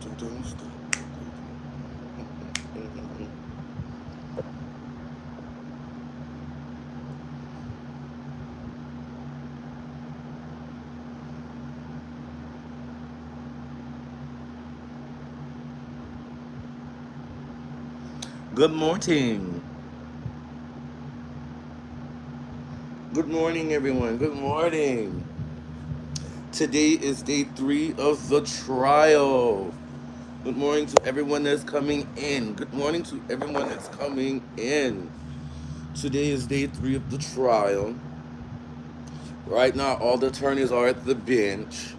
Good morning. Good morning, everyone. Good morning. Today is day 3 of the trial. Good morning to everyone that's coming in. Good morning to everyone that's coming in. Today is day 3 of the trial. Right now, all the attorneys are at the bench.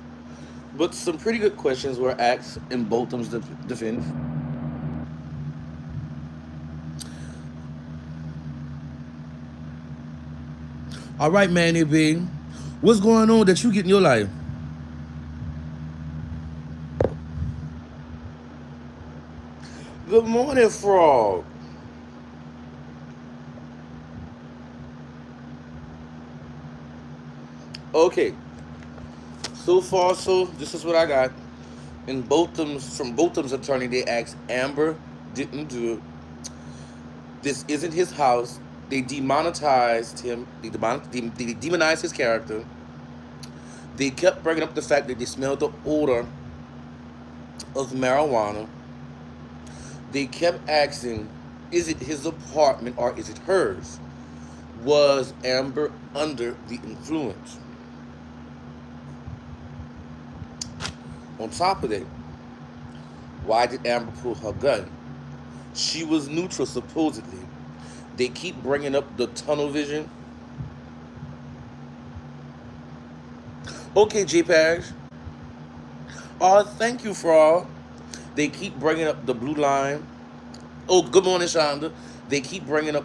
But some pretty good questions were asked in Bolton's defense. All right, Manny B. What's going on that you get in your life? Good morning, Frog. Okay, so far, so this is what I got. In Botham's from Botham's attorney, they asked Amber didn't do it. This isn't his house. They demonetized him. They demonized his character. They kept bringing up the fact that they smelled the odor of marijuana. They kept asking, is it his apartment or is it hers? Was Amber under the influence? On top of that, why did Amber pull her gun? She was neutral, supposedly. They keep bringing up the tunnel vision. Okay, JPEG. Thank you, Frog. They keep bringing up the blue line. Oh, good morning, Shonda. They keep bringing up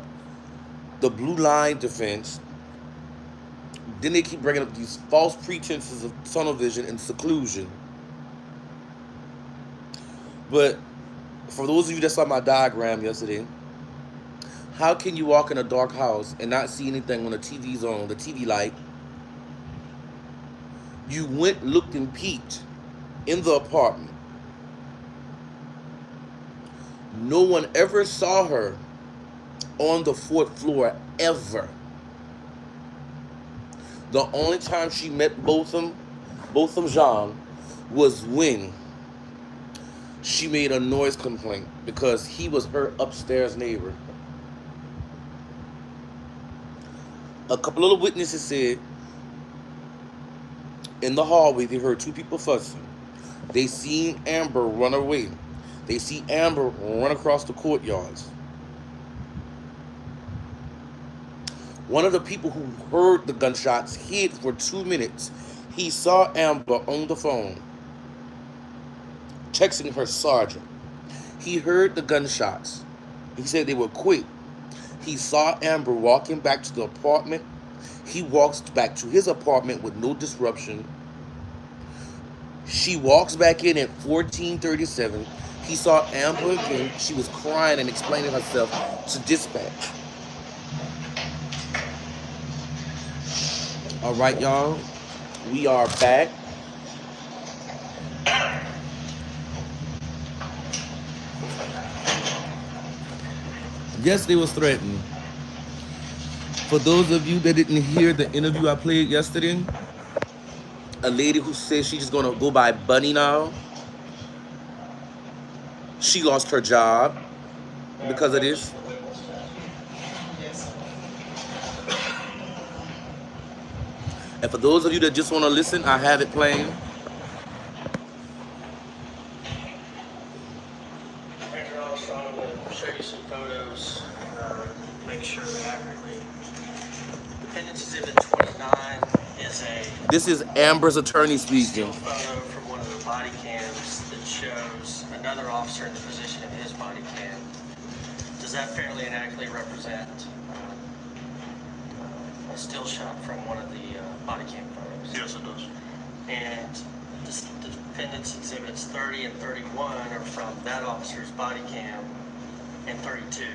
the blue line defense. Then they keep bringing up these false pretenses of tunnel vision and seclusion. But for those of you that saw my diagram yesterday, how can you walk in a dark house and not see anything when the TV's on, the TV light? You went, looked, and peeked in the apartment. No one ever saw her on the fourth floor ever. The only time she met Botham Jean, was when she made a noise complaint because he was her upstairs neighbor. A couple of witnesses said in the hallway they heard two people fussing. They seen Amber run away. They see Amber run across the courtyards. One of the people who heard the gunshots hid for 2 minutes. He saw Amber on the phone, texting her sergeant. He heard the gunshots. He said they were quick. He saw Amber walking back to the apartment. He walks back to his apartment with no disruption. She walks back in at 14:37. He saw Amber again. She was crying and explaining herself to dispatch. All right, y'all. We are back. Yes, they was threatened. For those of you that didn't hear the interview I played yesterday, a lady who says she's just gonna go by Bunny now. She lost her job because of this. And for those of you that just want to listen, I have it playing. Here also, I'm going to show you some photos, make sure they're accurately. Defendant's Exhibit 29 is This is Amber's attorney a still speaking. photo from one of the body cams that shows another officer in the position of his body cam. Does that fairly and accurately represent a still shot from one of the body cam photos? Yes, it does. And the defendant's exhibits 30 and 31 are from that officer's body cam, and 32.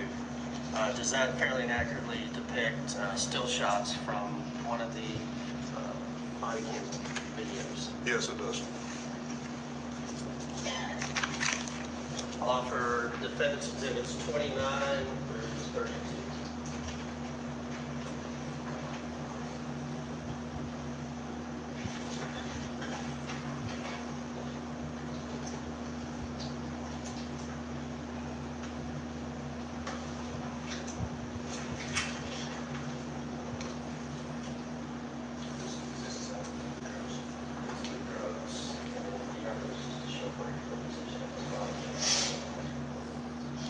Does that fairly and accurately depict still shots from one of the body cam videos? Yes, it does. offer defendant's exhibits 29 through 32.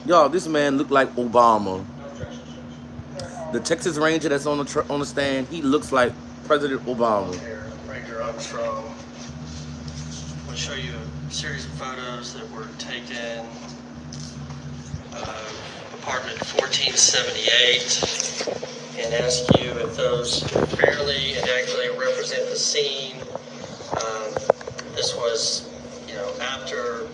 Y'all, this man looked like Obama. The Texas Ranger that's on the stand, he looks like President Obama. Here, Ranger Armstrong. I'll show you a series of photos that were taken of apartment 1478 and ask you if those fairly and accurately represent the scene. This was, after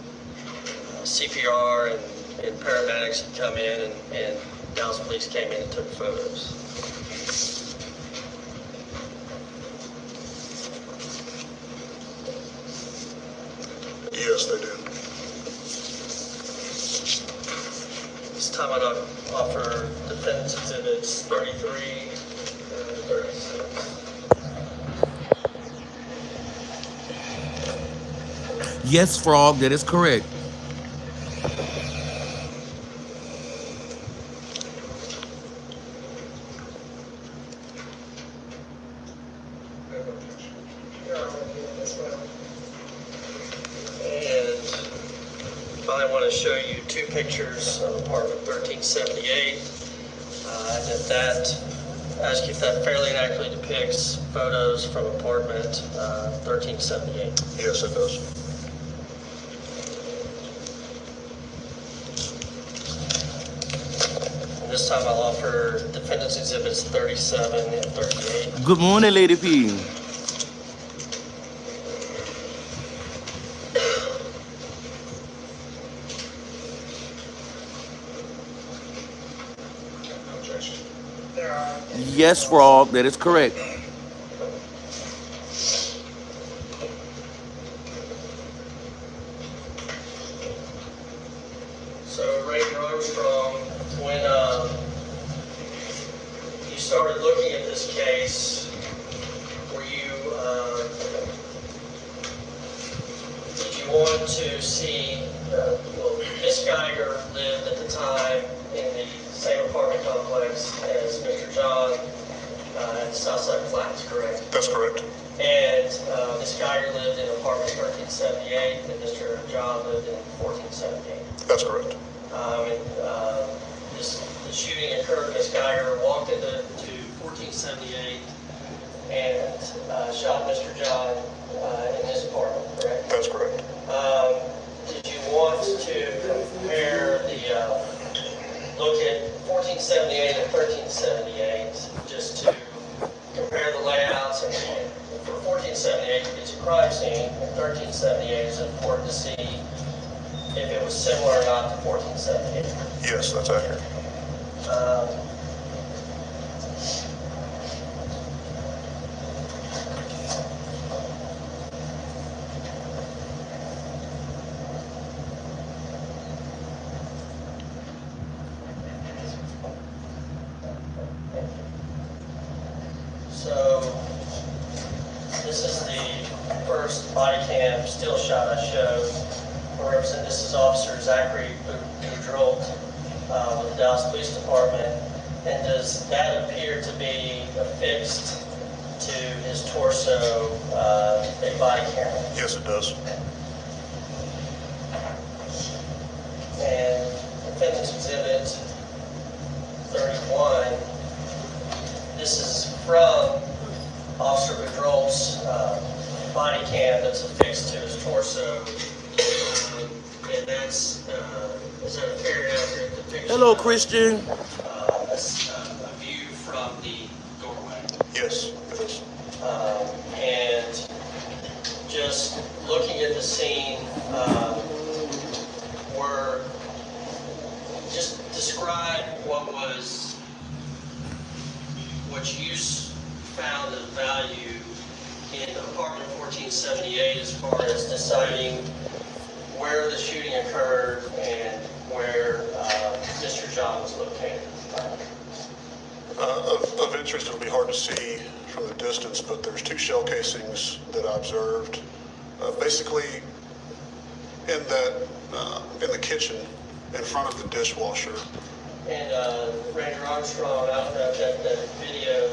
CPR and paramedics had come in and Dallas police came in and took photos. Yes, they do. This time I'd offer defendant's exhibits 33 and 36. Yes, Frog, that is correct. And finally, I want to show you two pictures of apartment 1378. And if that, ask you if that fairly and accurately depicts photos from apartment 1378. Yes, it does. And this time I'll offer defendant's exhibits 37 and 38. Good morning, Lady P. Yes, Frog, that is correct. So, Ranger Armstrong, when you started looking at this case, were you, did you want to see, well, Miss Geiger lived at the time in the same apartment complex as Mr. John at Southside Flats, correct? That's correct. And Miss Geiger lived in apartment 1378, and Mr. John lived in 1478. That's correct. The shooting occurred. Miss Geiger walked into 1478 and shot Mr. John in his apartment, correct? That's correct. Did you want to compare look at 1478 and 1378 just to compare the layouts? And for 1478, it's a crime scene, and 1378 is important to see if it was similar or not to 1478. Yes, that's accurate. So this is the first body cam still shot I showed. This is Officer Zachary Boudreaux with the Dallas Police Department. And does that appear to be affixed to his torso, a body camera? Yes, it does. And defendant's exhibit 31, this is from Officer Boudreaux's body cam that's affixed to his torso. And that's, is that a fair and accurate depiction? Hello, Christian. A view from the doorway. Yes, it is. And just looking at the scene, just describe what you found of value in apartment 1478 as far as deciding where the shooting occurred and where Mr. John was located? Of interest, it'll be hard to see from the distance, but there's 2 shell casings that I observed. Basically, in the kitchen, in front of the dishwasher. And Ranger Armstrong, I don't know if that video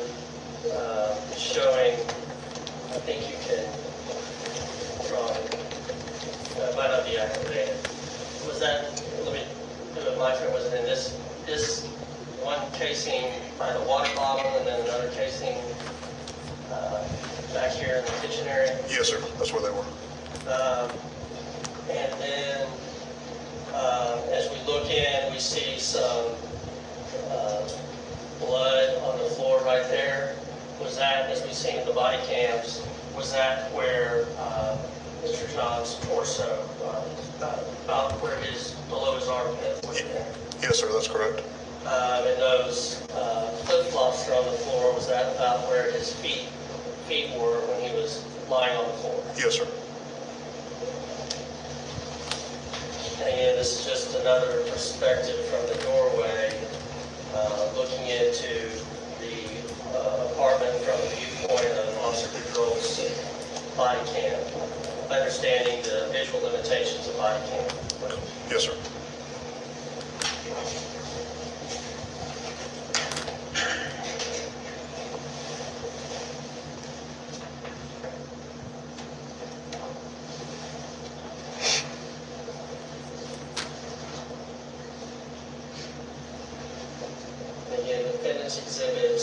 showing, I think you can draw it. It might not be activated. Was that, let me do it my turn, was it in this one casing by the water bottle and then another casing back here in the kitchen area? Yes, sir. That's where they were. And then as we look in, we see some blood on the floor right there. Was that, as we've seen in the body cams, was that where Mr. John's torso, about where below his armpit was there? Yes, sir. That's correct. And those flip-flops that are on the floor, was that about where his feet were when he was lying on the floor? Yes, sir. And again, this is just another perspective from the doorway, looking into the apartment from the viewpoint of Officer Control's body cam, understanding the visual limitations of body cam. Yes, sir. Again, Defendant's Exhibit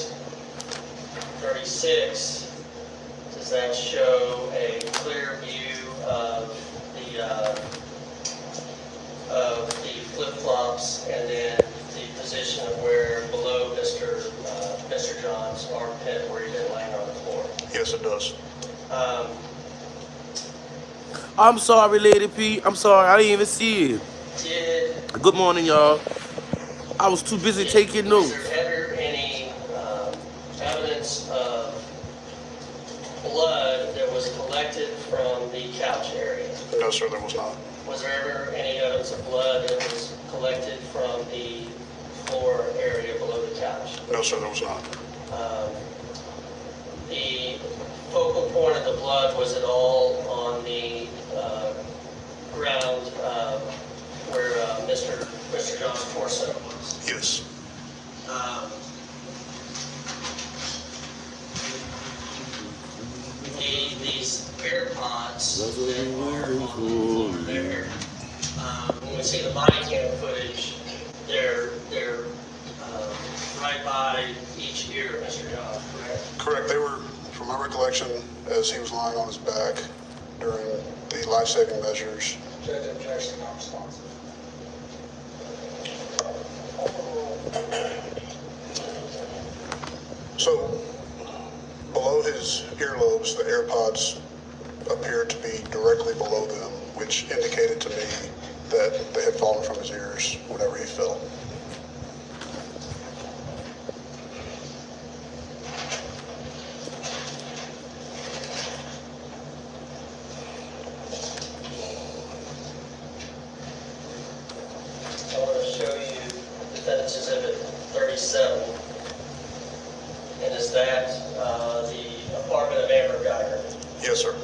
36, does that show a clear view of the flip-flops and then the position of where below Mr. John's armpit where he'd been laying on the floor? Yes, it does. I'm sorry, Lady P. I'm sorry. I didn't even see it. Good morning, y'all. I was too busy taking Was notes. there ever any evidence of blood that was collected from the couch area? No, sir, there was not. Was there ever any evidence of blood that was collected from the floor area below the couch? No, sir, there was not. The focal point of the blood, was it all on the ground where Mr. John's torso was? Yes. These AirPods that are on the floor there, when we see the body cam footage, they're right by each ear of Mr. John, correct? Correct. They were, from my recollection, as he was lying on his back during the life-saving measures. Judge objection, not responsive. So, below his earlobes, the AirPods appeared to be directly below them, which indicated to me that they had fallen from his ears whenever he fell. I want to show you Defendant's Exhibit 37. And is that the apartment of Amber Geiger? Yes, sir.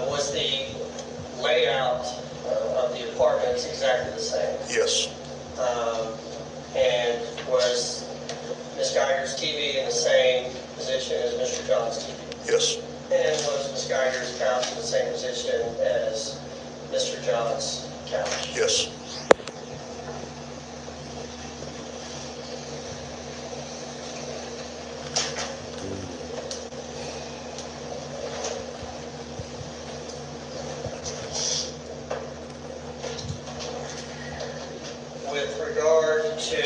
Was the layout of the apartments exactly the same? Yes. And was Ms. Geiger's TV in the same position as Mr. John's TV? Yes. And was Ms. Geiger's couch in the same position as Mr. John's couch? Yes. With regard to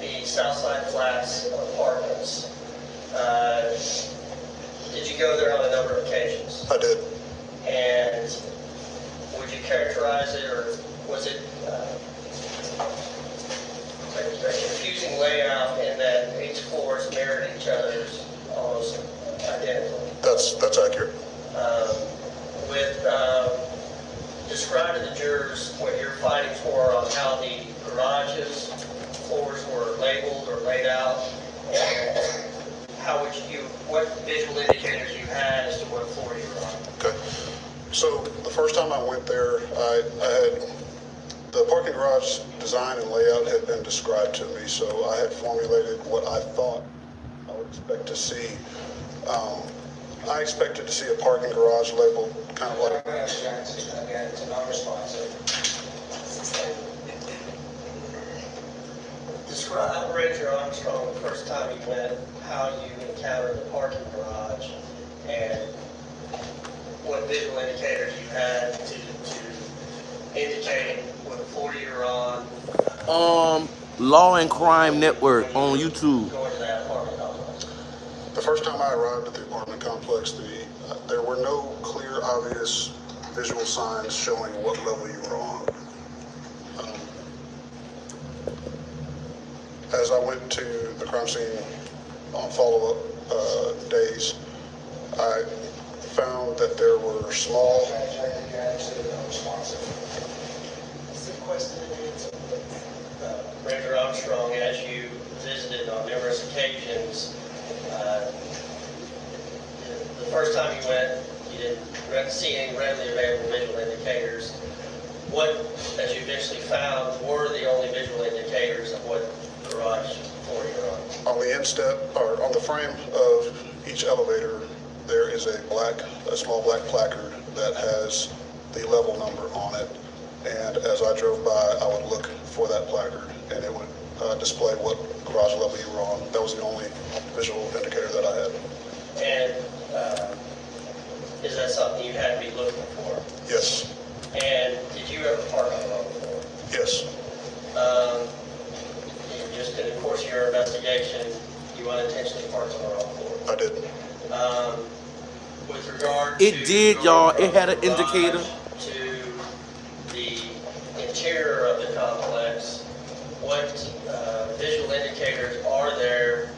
the Southside Flats apartments, did you go there on a number of occasions? I did. And would you characterize it, or was it a confusing layout in that each floors mirrored each other's almost identically? That's accurate. With what your findings were on how the garages floors were labeled or laid out, and what visual indicators you had as to what floor you were on. Okay. So the first time I went there, I had the parking garage design and layout had been described to me, so I had formulated what I thought I would expect to see. I expected to see a parking garage labeled kind of like. Again, it's a non-responsive. Describe, Ranger Armstrong, the first time you went, how you encountered the parking garage, and what visual indicators you had to indicate what floor you're on. Law and Crime Network on YouTube. Going to that apartment complex. The first time I arrived at the apartment complex, there were no clear, obvious visual signs showing what level you were on. As I went to the crime scene on follow-up days, I found that there were small. Again, it's a non-responsive. Ranger Armstrong, as you visited on numerous occasions, the first time you went, you didn't see any readily available visual indicators. What, as you eventually found, were the only visual indicators of what garage floor you're on? On the instep, or on the frame of each elevator, there is a small black placard that has the level number on it. And as I drove by, I would look for that placard, and it would display what garage level you were on. That was the only visual indicator that I had. And is that something you had to be looking for? Yes. And did you ever park on the wrong floor? Yes. Just in the course of your investigation, you unintentionally parked on the wrong floor? I did. With regard to... It did, y'all. It had an garage indicator. To the interior of the complex, what visual indicators are there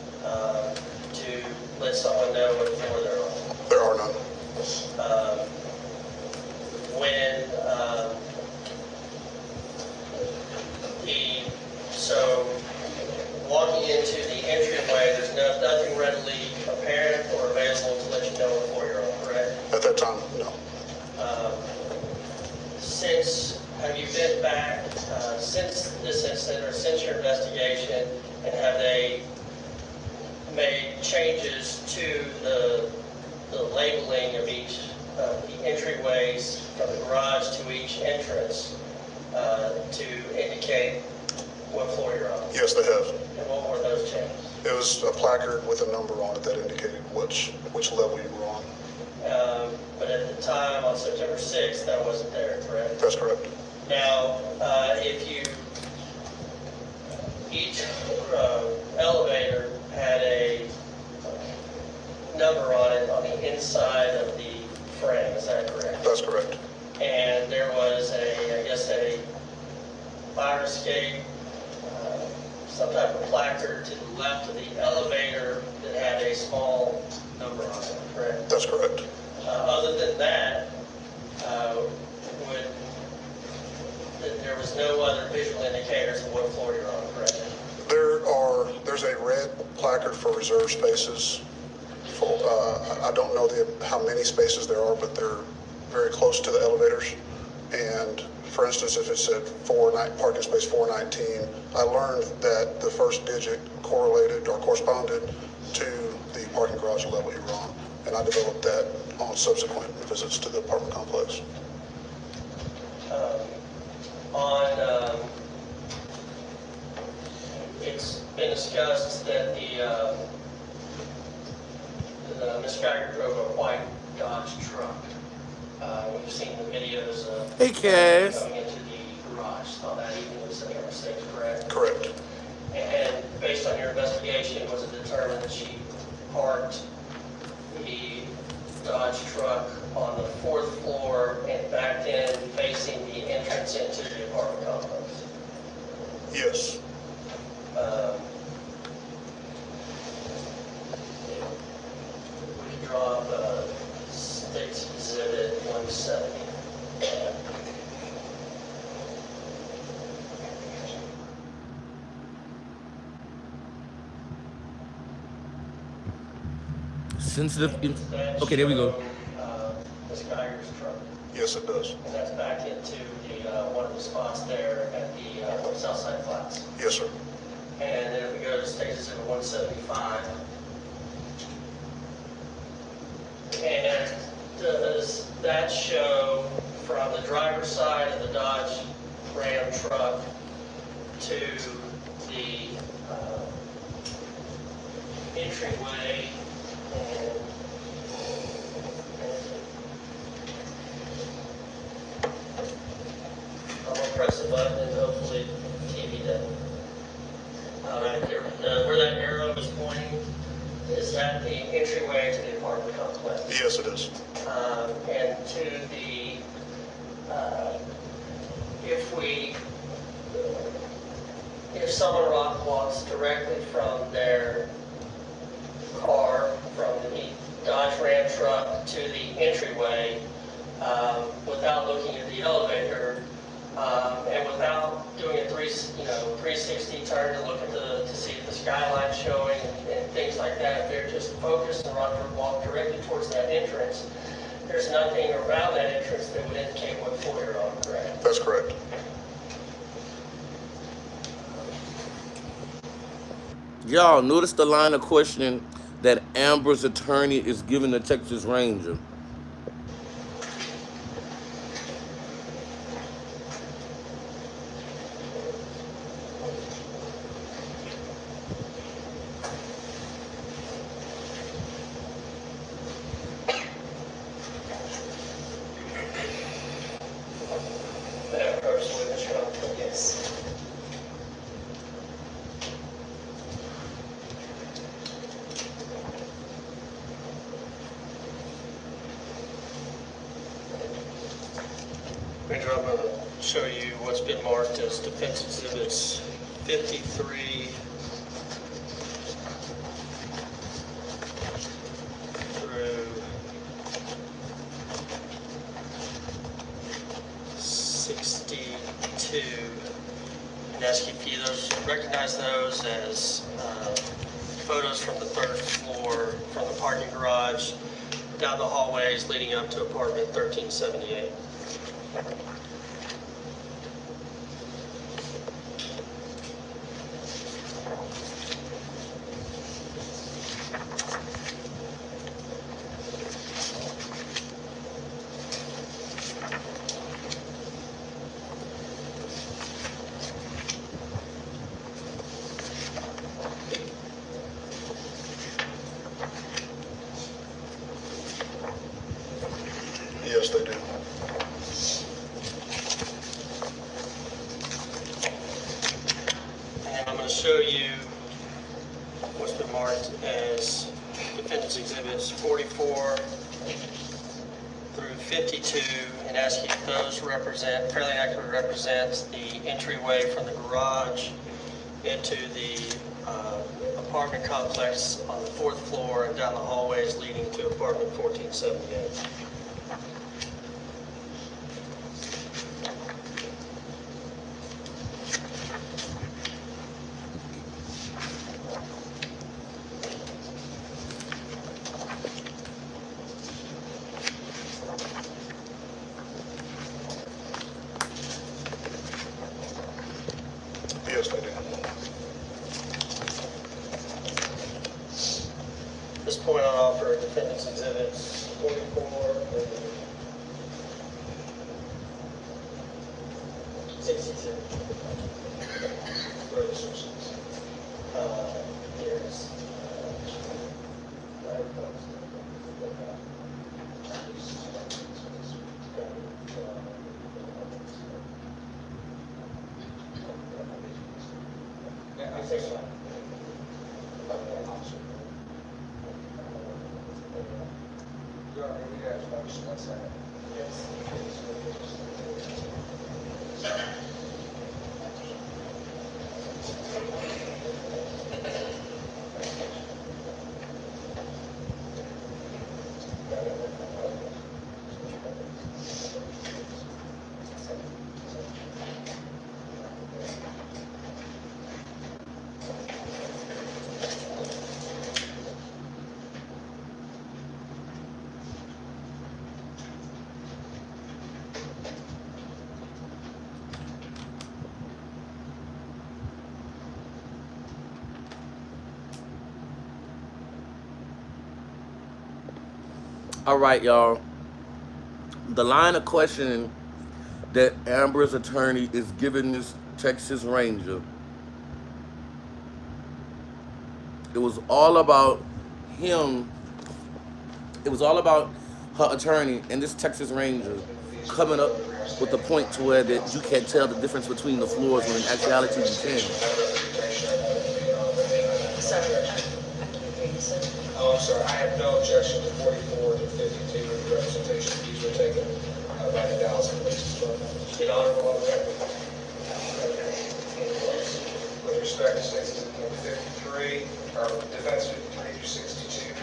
to let someone know what floor they're on? There are none. So walking into the entryway, there's nothing readily apparent or available to let you know what floor you're on, correct? At that time, no. Have you been back since this incident or since your investigation, and have they made changes to the labeling of each of the entryways from the garage to each entrance to indicate what floor you're on? Yes, they have. And what were those changes? It was a placard with a number on it that indicated which level you were on. But at the time, on September 6th, that wasn't there, correct? That's correct. Now, each elevator had a number on it on the inside of the frame, is that correct? That's correct. And there was a fire escape, some type of placard to the left of the elevator that had a small number on it, correct? That's correct. Other than that, there was no other visual indicators of what floor you're on, correct? There's a red placard for reserved spaces. I don't know how many spaces there are, but they're very close to the elevators. And for instance, if it said parking space 419, I learned that the first digit correlated or corresponded to the parking garage level you were on. And I developed that on subsequent visits to the apartment complex. It's been discussed that Ms. Geiger drove a white Dodge truck. We've seen the videos of Hey, Cass. coming into the garage on that evening of September 6th, correct? Correct. And based on your investigation, was it determined that she parked the Dodge truck on the 4th floor and backed in facing the entrance into the apartment complex? Yes. We can draw up State's Exhibit 170. sensitive. Does that Okay, there we go. show, Ms. Geiger's truck? Yes, it does. And that's back into the, one of the spots there at the Southside Flats. Yes, sir. And then if we go to State Exhibit 175, and does that show from the driver's side of the Dodge Ram truck to the entryway and I'm gonna press the button and hopefully TV doesn't. All right, there, where that arrow is pointing, is that the entryway to the apartment complex? Yes, it is. And to the, if someone walks directly from their car, from the Dodge Ram truck to the entryway, without looking at the elevator, and without doing a 360 turn to look at to see if the skyline's showing and things like that, if they're just focused and walk directly towards that entrance, there's nothing around that entrance that would indicate what floor you're on, correct? That's correct. Y'all notice the line of questioning that Amber's attorney is giving the Texas Ranger. That first witness, yes. Ranger, I'm going to show you what's been marked as defense exhibits 53 through 62, and ask you if you recognize those as photos from the third floor, from the parking garage, down the hallways leading up to apartment 1378. Yes, they do. And I'm going to show you what's been marked as defendant's exhibits 44 through 52 and ask you if those fairly accurately represent the entryway from the garage into the apartment complex on the fourth floor and down the hallways leading to apartment 1478. Yes, they do. At this point, I'll offer defendant's exhibits 44 and 62. Here's I think so. All right, y'all. The line of questioning that Amber's attorney is giving this Texas Ranger, it was all about him. It was all about her attorney and this Texas Ranger coming up with the point to where that you can't tell the difference between the floors when in actuality you can. Sorry, I can't hear you, sir. Oh, I'm sorry, I have no objection to 44 and 52 of the representation fees were taken by the Dallas Police Department. Get honorable on the record. With respect to statements number 53, or defense 53 through 62.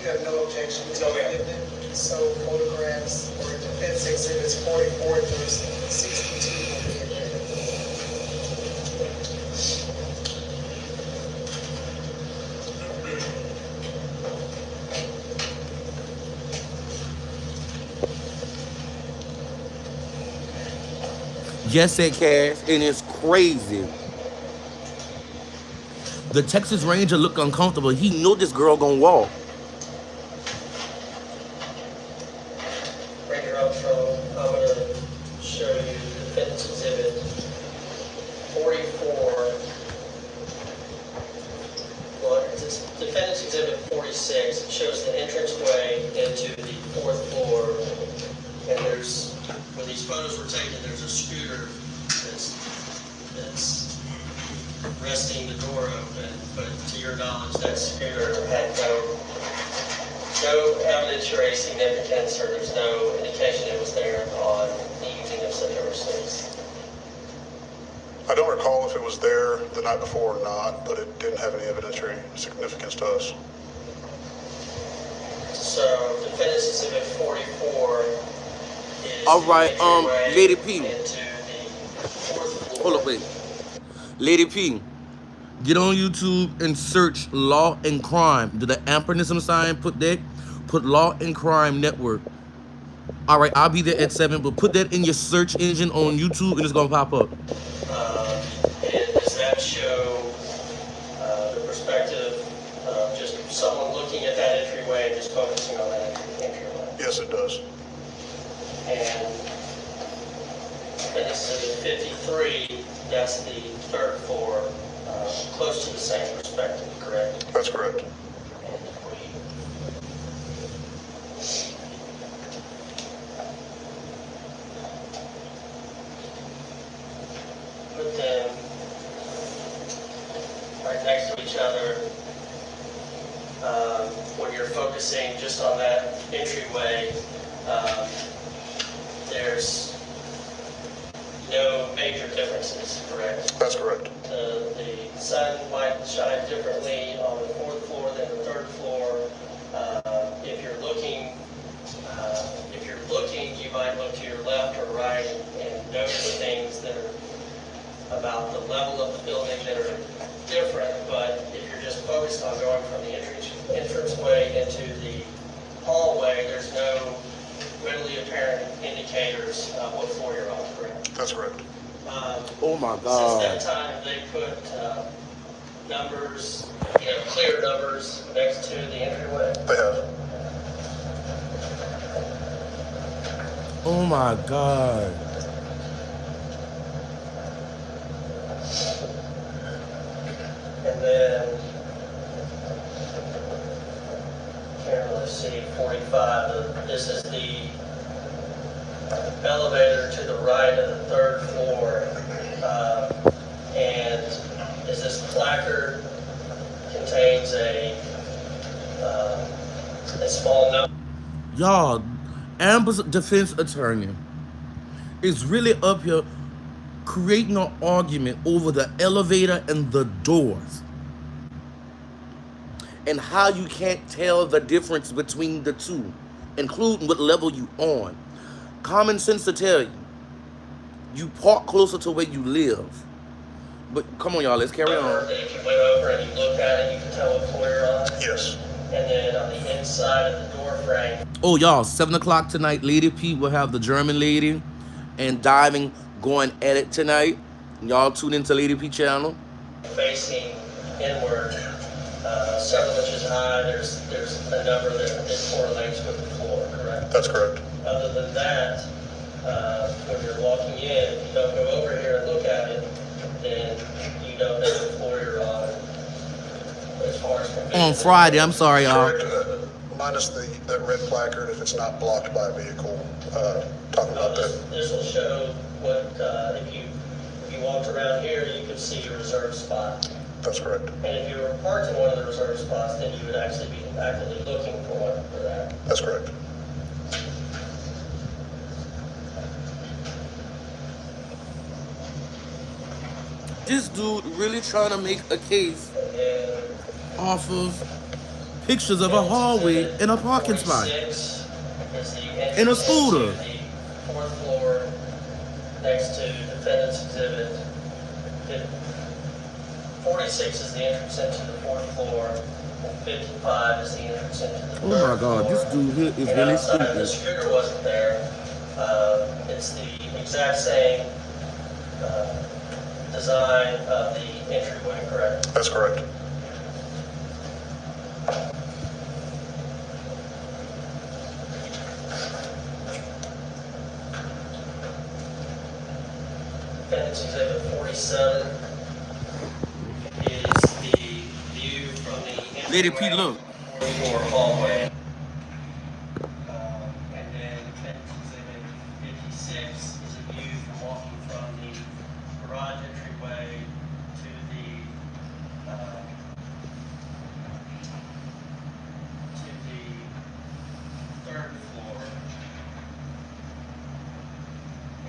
You have no objection to it? So photographs or defense exhibits 44 through 62 will be admitted. Yes, it cash, and it's crazy. The Texas Ranger looked uncomfortable. He knew this girl gonna walk. Ranger Armstrong, I'm going to show you defense exhibit 44. Well, it's defense exhibit 46. It shows the entranceway into the fourth floor. And there's, where these photos were taken, there's a scooter that's resting the door open. But to your knowledge, that scooter had no evidence or any significance, or there's no indication it was there on the evening of September 6th. I don't recall if it was there the night before or not, but it didn't have any evidentiary significance to us. So, defendant's exhibit 44 is All right, the entryway Lady P. into the fourth floor. Hold up, wait. Lady P, get on YouTube and search Law and Crime. Did the ampernism sign put that? Put Law and Crime Network. All right, I'll be there at 7, but put that in your search engine on YouTube and it's gonna pop up. And does that show the perspective of just someone looking at that entryway and just focusing on that entryway? Yes, it does. And this is 53, that's the third floor, close to the same perspective, correct? That's correct. And if we put them right next to each other, when you're focusing just on that entryway, there's no major differences, correct? That's correct. The sun might shine differently on the fourth floor than the third floor. If you're looking, you might look to your left or right and notice things that are about the level of the building that are different. But if you're just focused on going from the entranceway into the hallway, there's no readily apparent indicators of what floor you're on, correct? That's correct. Oh my Since God. that time, they put numbers, clear numbers next to the entryway. They have. Oh my God. And then, here, let's see, 45, this is the elevator to the right of the third floor. And is this placard contains a small number. Y'all, Amber's defense attorney is really up here creating an argument over the elevator and the doors and how you can't tell the difference between the two, including what level you on. Common sense to tell you, you park closer to where you live. But come on, y'all, let's carry on. That if you went over and you looked at it, you could tell what floor you're on. Yes. And then on the inside of the door frame, Oh, y'all, 7 o'clock tonight, Lady P will have the German lady and Diving going at it tonight. Y'all tune into Lady P channel. Facing inward, several inches high, there's a number that it correlates with the floor, correct? That's correct. Other than that, when you're walking in, if you don't go over here and look at it, then you don't know the floor you're on. As far as On Friday, I'm sorry, y'all. Correct, minus that red placard if it's not blocked by a vehicle. Talking about that. This will show what, if you walked around here, you could see your reserved spot. That's correct. And if you were parked in one of the reserved spots, then you would actually be actively looking for that. That's correct. This dude really trying to make a case And off of pictures of a hallway and a parking spot. 46 is the In a entrance scooter. to the fourth floor next to Defendant's Exhibit. 46 is the entrance into the fourth floor, and 55 is the entrance into the Oh third my God, this floor. dude here is And really outside, the stupid. scooter wasn't there. It's the exact same design of the entryway, correct? That's correct. Defendant's Exhibit 47 is the view from the Lady P, entryway, look. fourth floor hallway. And then Defendant's Exhibit 56 is a view from walking from the garage entryway to the third floor.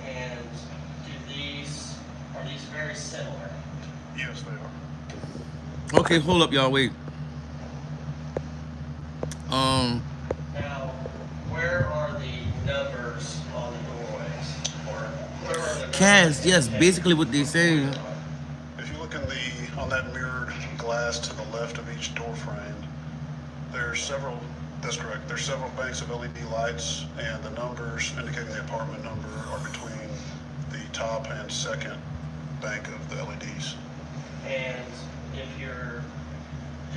And are these very similar? Yes, they are. Okay, hold up, y'all. Wait. Now, where are the numbers on the doorways? Or where are the numbers? Cass, yes, basically what they saying. If you look on that mirrored glass to the left of each door frame, there's several. That's correct. There's several banks of LED lights, and the numbers indicating the apartment number are between the top and second bank of the LEDs. And if you're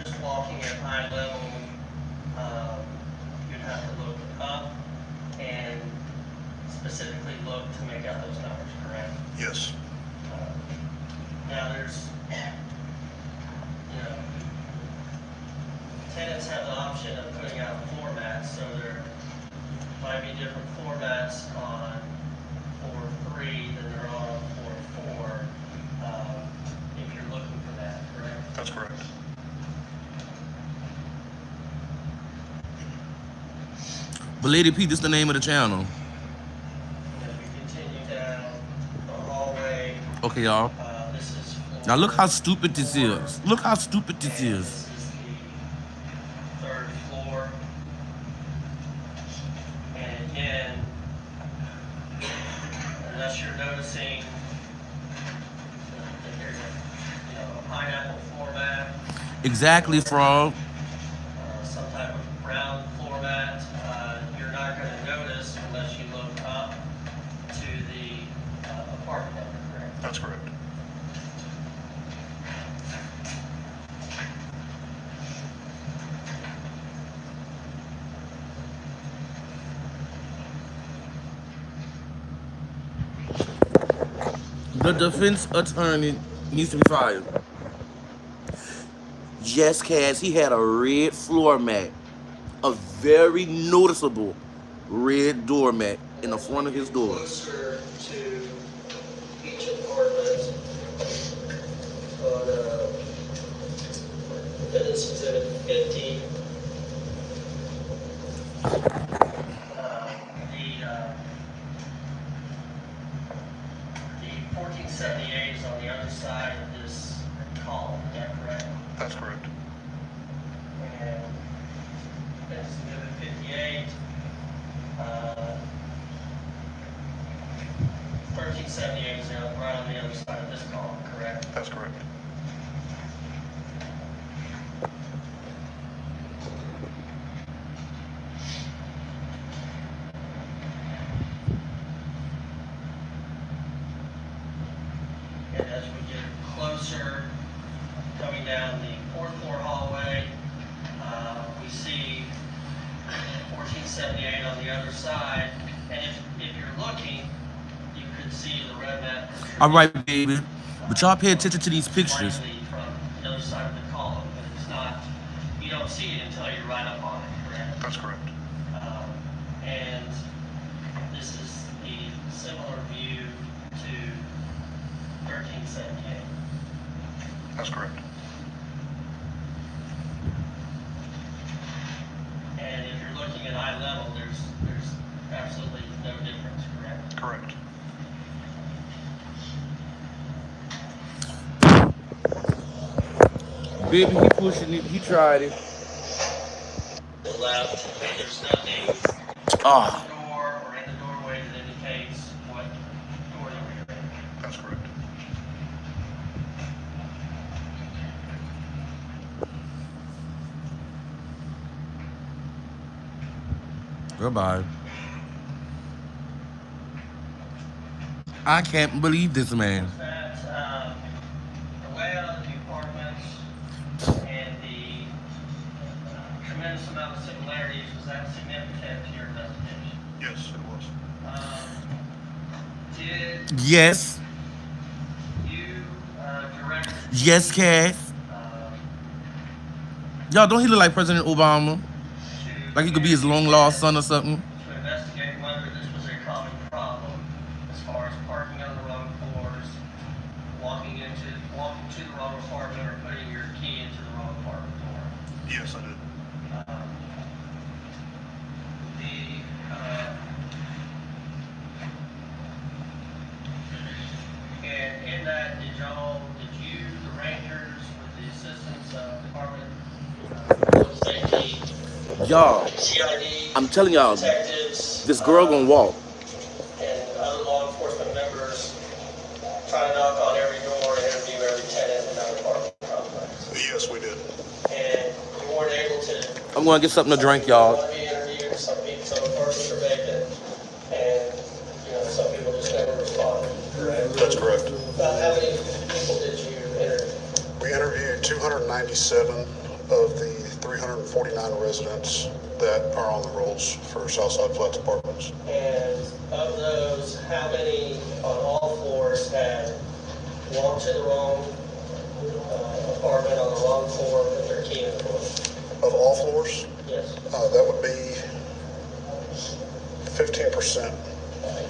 just walking at eye level, you'd have to look up and specifically look to make out those numbers, correct? Yes. Now there's, tenants have the option of putting out floor mats, so there might be different floor mats on floor 3 than there are on floor 4, if you're looking for that, correct? That's correct. But Lady P, this is the name of the channel. And if we continue down the hallway, Okay, y'all. this is floor Now look how stupid this is. Look how stupid this and is. this is the third floor. And again, unless you're noticing that there's a pineapple floor mat, Exactly, Frog. some type of brown floor mat, you're not going to notice unless you look up to the apartment number, correct? That's correct. The defense attorney needs to be fired. Yes, Cass, he had a red floor mat. A very noticeable red doormat in the front of his door. Closer to each apartment on Defendant's Exhibit 50. The 1478 is on the other side of this column, is that correct? That's correct. And Defendant's Exhibit 58. 1378 is right on the other side of this column, correct? That's correct. And coming down the fourth floor hallway, we see 1478 on the other side, and if you're looking, you could see the red map. All right, baby. But y'all pay attention to these pictures. Slightly from the other side of the column, but it's not, you don't see it until you're right up on it, correct? That's correct. And this is the similar view to 1378. That's correct. And if you're looking at eye level, there's absolutely no difference, correct? Correct. Baby, he pushing it. He tried it. The left, there's nothing Ah. on the door or in the doorway that indicates what door that we're in. That's correct. Goodbye. I can't believe this man. That the layout of the apartments and the tremendous amount of similarities, was that significant to your investigation? Yes, it was. Did Yes. you direct Yes, Cass. Y'all, don't he look like President Obama? Like he could be his long lost son or something? to investigate whether this was a common problem as far as parking on the wrong floors, walking to the wrong apartment, or putting your key into the wrong apartment door? Yes, I did. And in that, did you, the Rangers, with the assistance of Department of Safety, Y'all, CID, I'm telling y'all, detectives, this girl gonna walk. and other law enforcement members try to knock on every door and interview every tenant in that apartment complex? Yes, we did. And you weren't able to. I'm gonna get something to drink, y'all. Want to be interviewed, some apartments are vacant, and some people just never responded. Correct. That's correct. About how many people did you interview? We interviewed 297 of the 349 residents that are on the rolls for Southside Flats Apartments. And of those, how many on all floors had walked to the wrong apartment on the wrong floor, put their key in the door? Of all floors, Yes. that would be 15%.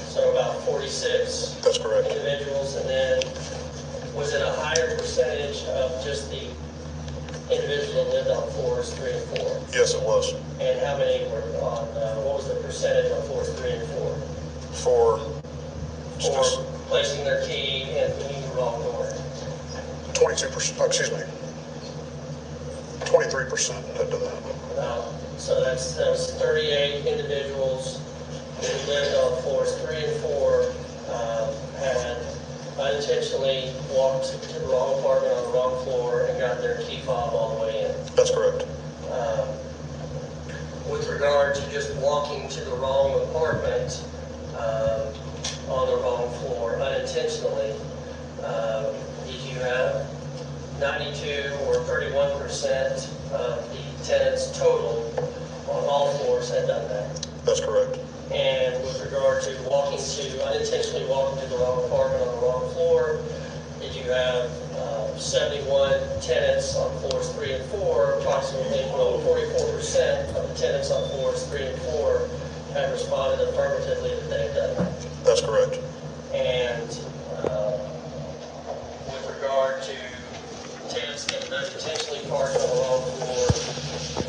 So about 46 That's correct. individuals, and then was it a higher percentage of just the individuals that lived on floors 3 and 4? Yes, it was. And how many were on, what was the percentage on floors 3 and 4? For For placing their key and leaving the wrong door? 22%, excuse me, 23% had done that. So that was 38 individuals who lived on floors 3 and 4, had unintentionally walked to the wrong apartment on the wrong floor and got their key fob all the way in. That's correct. With regard to just walking to the wrong apartment on the wrong floor unintentionally, did you have 92 or 31% of the tenants total on all floors had done that? That's correct. And with regard to unintentionally walking to the wrong apartment on the wrong floor, did you have 71 tenants on floors 3 and 4, approximately 44% of the tenants on floors 3 and 4 had responded affirmatively that they had done that? That's correct. And with regard to tenants that unintentionally parked on the wrong floor,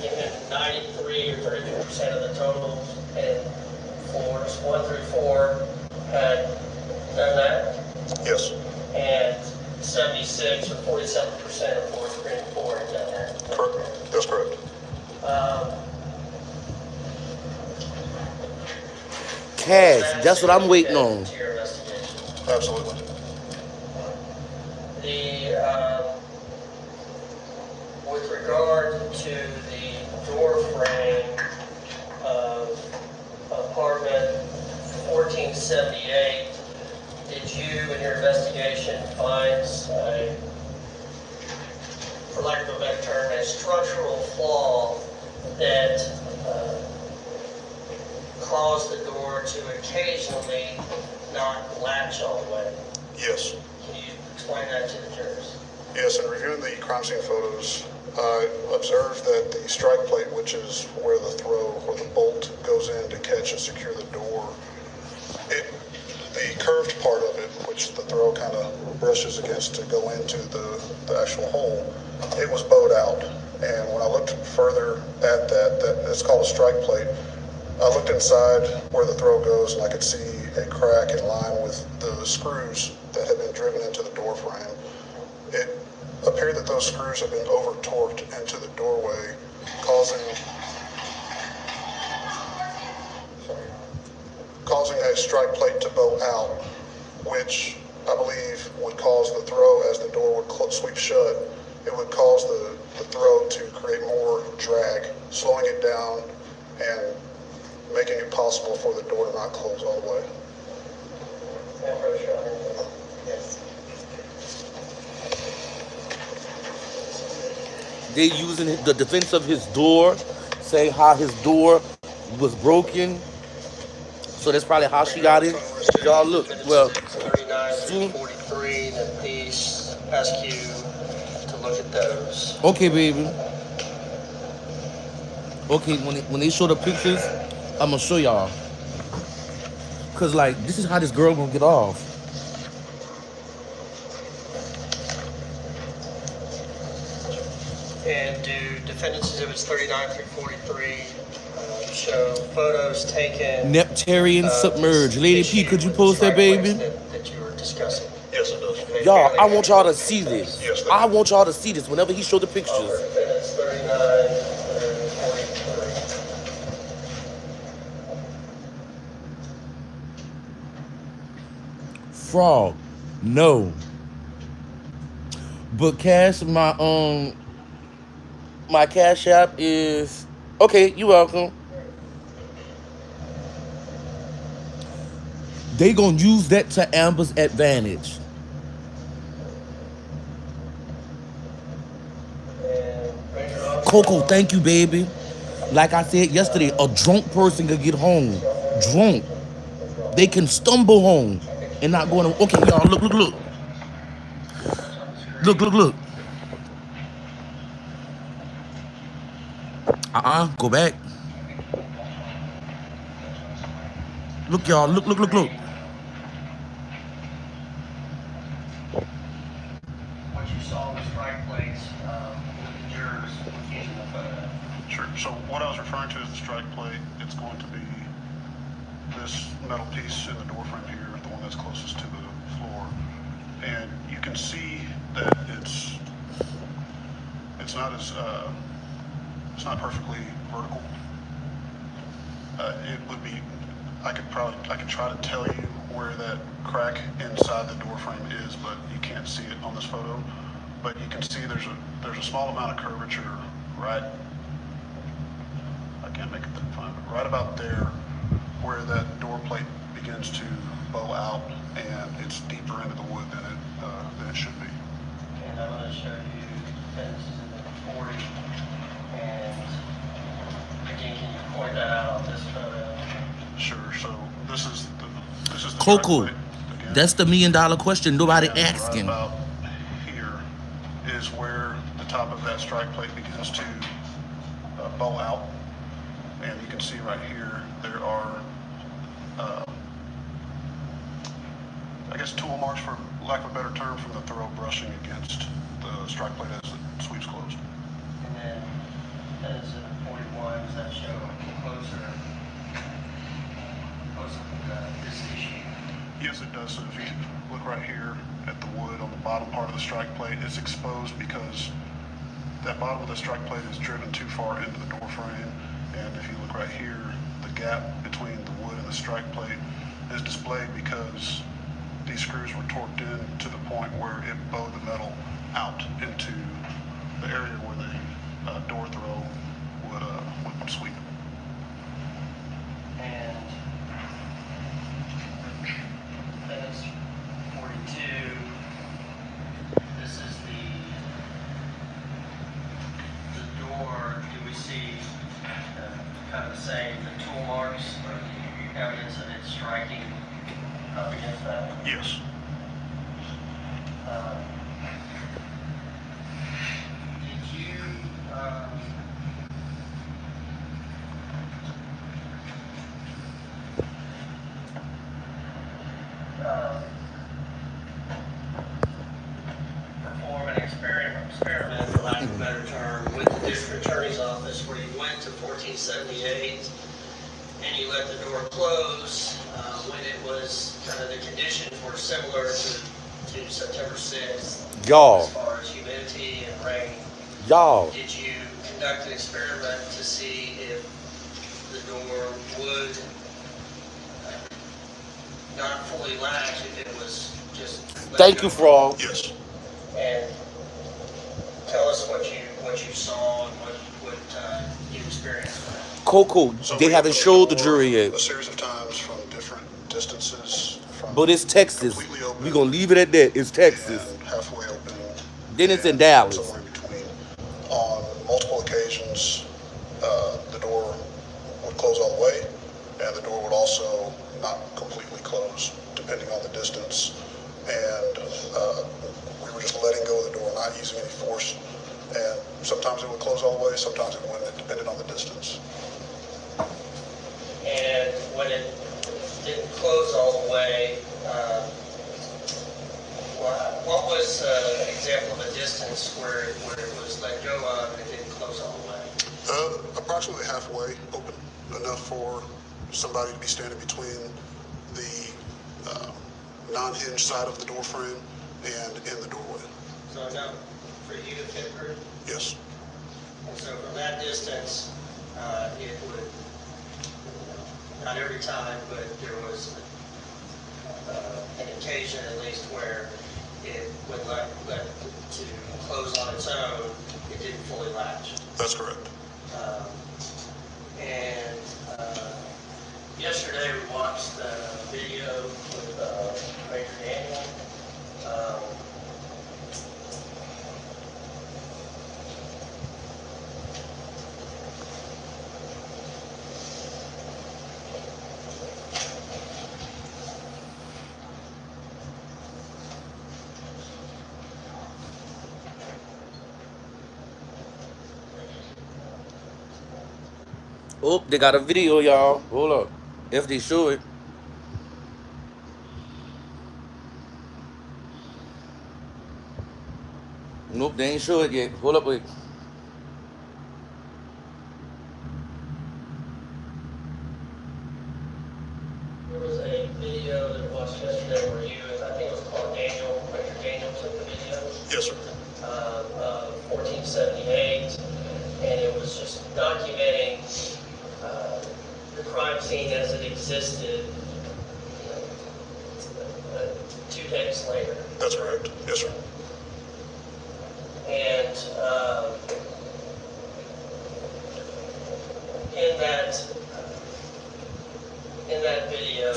you had 93 or 32% of the total, and floors 1 through 4 had done that, Yes. and 76 or 47% of floors 3 and 4 had done that. Correct. That's correct. Cass, that's what I'm waiting on. To your investigation. Absolutely. With regard to the door frame of apartment 1478, did you in your investigation find a structural flaw that caused the door to occasionally not latch all the way. Yes. Can you explain that to the jurors? Yes, in reviewing the crime scene photos, I observed that the strike plate, which is where the throw or the bolt goes in to catch and secure the door, the curved part of it, which the throw kind of brushes against to go into the actual hole, it was bowed out. And when I looked further at that it's called a strike plate, I looked inside where the throw goes and I could see a crack in line with the screws that had been driven into the door frame. It appeared that those screws had been over-torqued into the doorway, causing a strike plate to bow out, which I believe would cause the throw, as the door would sweep shut, it would cause the throw to create more drag, slowing it down and making it possible for the door to not close all the way. Yes. They using the defense of his door, saying how his door was broken. So that's probably how she got in. Y'all look, well, 39 through soon. 43, then please ask you to look at those. Okay, baby. Okay, when they show the pictures, I'm gonna show y'all. Cause like, this is how this girl gonna get off. And do defendants exhibits 39 through 43 show photos taken? Neptarian of submerged. this Lady issue P, could you with the post that, strike baby? plates that you were discussing? Yes, it does. Okay, Y'all, I fairly want y'all to accurate. see this. Yes, I want y'all to see this whenever he showed the Over pictures. defendants 39 through 43. Frog, no. But cash, my cash app is okay. You welcome. They gonna use that to Amber's advantage. And Ranger Officer Coco, thank you, baby. Like I said yesterday, a drunk person could get home. Drunk. They can stumble home and not go in. Okay, y'all, look, look, look. Look, look, look. Go back. Look, y'all, look, look, look, look. what you saw was strike plates with the jurors using the photo. Sure. So what I was referring to as the strike plate, it's going to be this metal piece in the door frame here, the one that's closest to the floor. And you can see that it's not as it's not perfectly vertical. It would be. I could try to tell you where that crack inside the door frame is, but you can't see it on this photo. But you can see there's a small amount of curvature right. I can't make it that fine, but right about there, where that door plate begins to bow out, and it's deeper into the wood than it should be. And I'm going to show you defendants exhibit 40. And again, can you point that out on this photo? Sure. So this is the Coco, strike plate again. that's the $1 million question nobody And asking. right about here is where the top of that strike plate begins to bow out, and you can see right here there are, I guess, tool marks, for lack of a better term, from the throw brushing against the strike plate as it sweeps closed. And then that is 41. Does that show closer to this issue? Yes, it does. So if you look right here at the wood on the bottom part of the strike plate, it's exposed because that bottom of the strike plate is driven too far into the door frame. And if you look right here, the gap between the wood and the strike plate is displayed because these screws were torqued in to the point where it bowed the metal out into the area where the door throw would sweep. And defendants 42. This is see kind of saying the tool marks or the evidence of it striking up against that? Yes. Did you, perform an experiment, for lack of a better term, with the district attorney's office where you went to 1478 and you let the door close when it was kind of the conditions were similar to September 6th Y'all, as far as humidity and rain? y'all, Did you conduct an experiment to see if the door would not fully latch if it was just let thank go? you, Frog. Yes. And tell us what you saw and what you experienced with it. Coco, So they we haven't opened the showed the door jury a yet. series of times from different distances. From But it's Texas. completely open We're going to leave it at that. It's Texas. and halfway open. Then it's in and Dallas. Somewhere in between. On multiple occasions, the door would close all the way, and the door would also not completely close, depending on the distance. And we were just letting go of the door, not using any force. And sometimes it would close all the way, sometimes it wouldn't. It depended on the distance. And when it didn't close all the way, what was an example of a distance where it was let go of and it didn't close all the way? Approximately halfway open, enough for somebody to be standing between the non-hinged side of the door frame and in the doorway. So enough for you to fit through? Yes. And so from that distance, it would, not every time, but there was an occasion at least where it would let to close on its own, it didn't fully latch. That's correct. And yesterday we watched the video with Major Daniel. Oh, they got a video, y'all. Hold up. If they show it. Nope, they ain't show it yet. Hold up, wait. There was a video that I watched yesterday where I think it was called Daniel, Major Daniel took the video. Yes, sir. 1478, and it was just documenting the crime scene as it existed 2 days later. That's correct. Yes, sir. And in that video,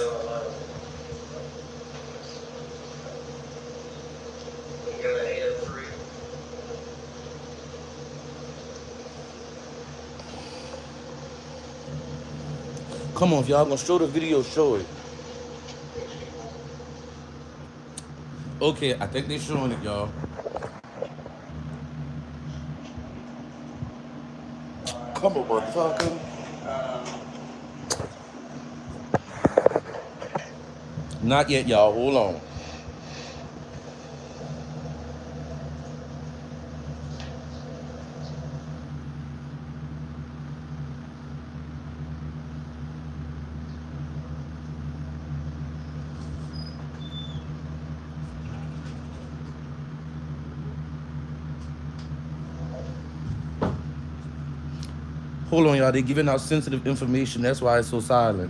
we can go to 803. Come on, if y'all gonna show the video, show it. Okay, I think they showing it, y'all. Come on, motherfucker. Not yet, y'all. Hold on. Hold on, y'all. They giving out sensitive information. That's why it's so silent.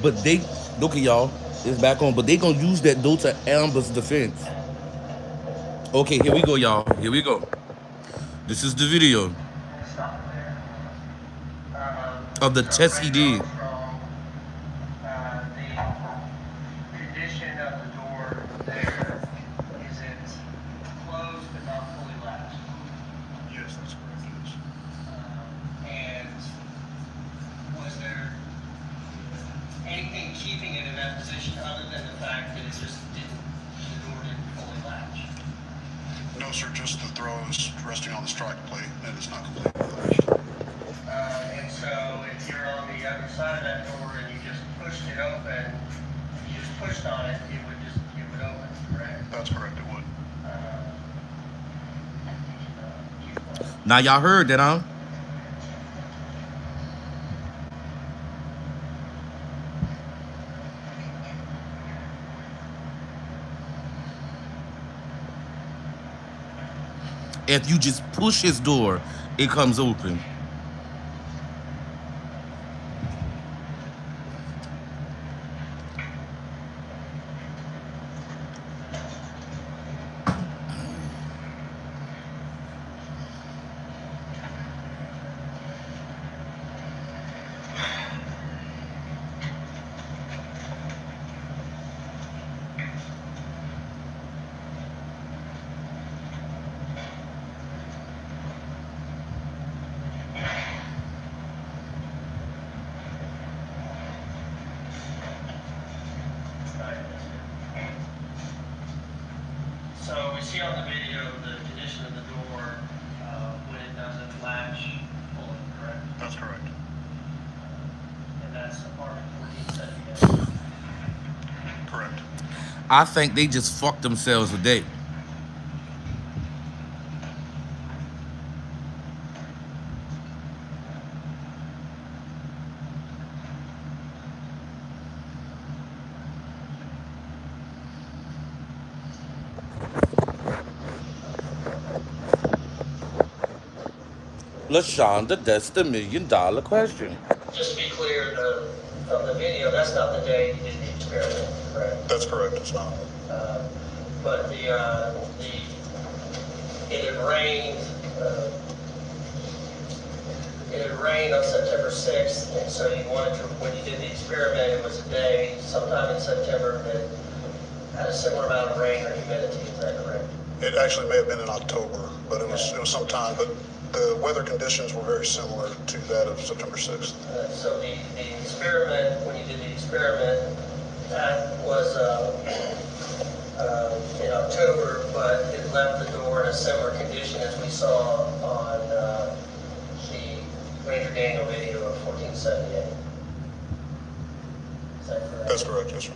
But they, look at y'all. It's back on. But they gonna use that though to Amber's defense. Okay, here we go, y'all. Here we go. This is the video Stop there. of the test he did. The condition of the door there is it closed but not fully latched. sir, just the throws resting on the strike plate, and it's not completely finished. And so if you're on the other side of that door and you just pushed it open, you just pushed on it, it would open, correct? That's correct, it would. Now y'all heard that, huh? If you just push his door, it comes open. So we see on the video the condition of the door when it doesn't latch fully, correct? That's correct. And that's apartment 1478. Correct. I think they just fucked themselves today. LaShonda, that's the $1 million question. Just to be clear, from the video, that's not the day you did the experiment, correct? That's correct, it's not. But it had rained. It had rained on September 6th, and so you wanted to, when you did the experiment, it was a day, sometime in September, that had a similar amount of rain or humidity. Is that correct? It actually may have been in October, but it was sometime, but the weather conditions were very similar to that of September 6th. So the experiment, when you did the experiment, that was in October, but it left the door in a similar condition as we saw on the Ranger Daniel video of 1478. Is that correct? That's correct, yes, sir.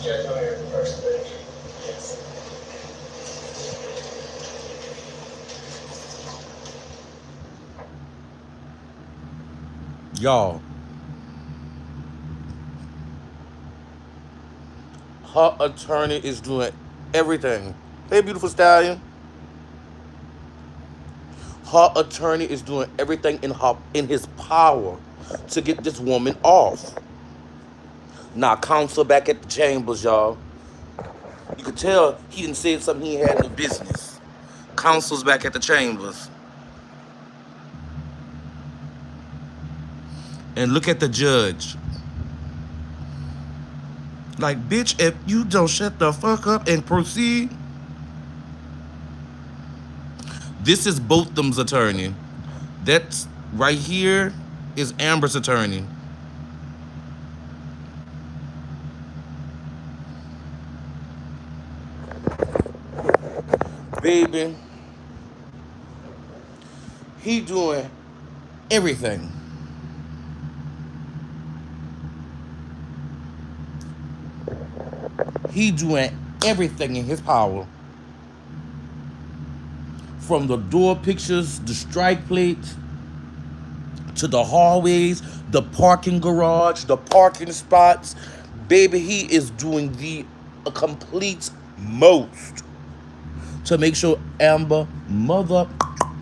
Judge, on your first page. Yes. Y'all, her attorney is doing everything. Hey, beautiful stallion. Her attorney is doing everything in his power to get this woman off. Now, counsel back at the chambers, y'all. You could tell he didn't say something he had no business. Counsel's back at the chambers. And look at the judge. Like, bitch, if you don't shut the fuck up and proceed. This is Botham's attorney. That's right here is Amber's attorney. Baby, he doing everything. He doing everything in his power. From the door pictures, the strike plates, to the hallways, the parking garage, the parking spots. Baby, he is doing the complete most to make sure Amber mother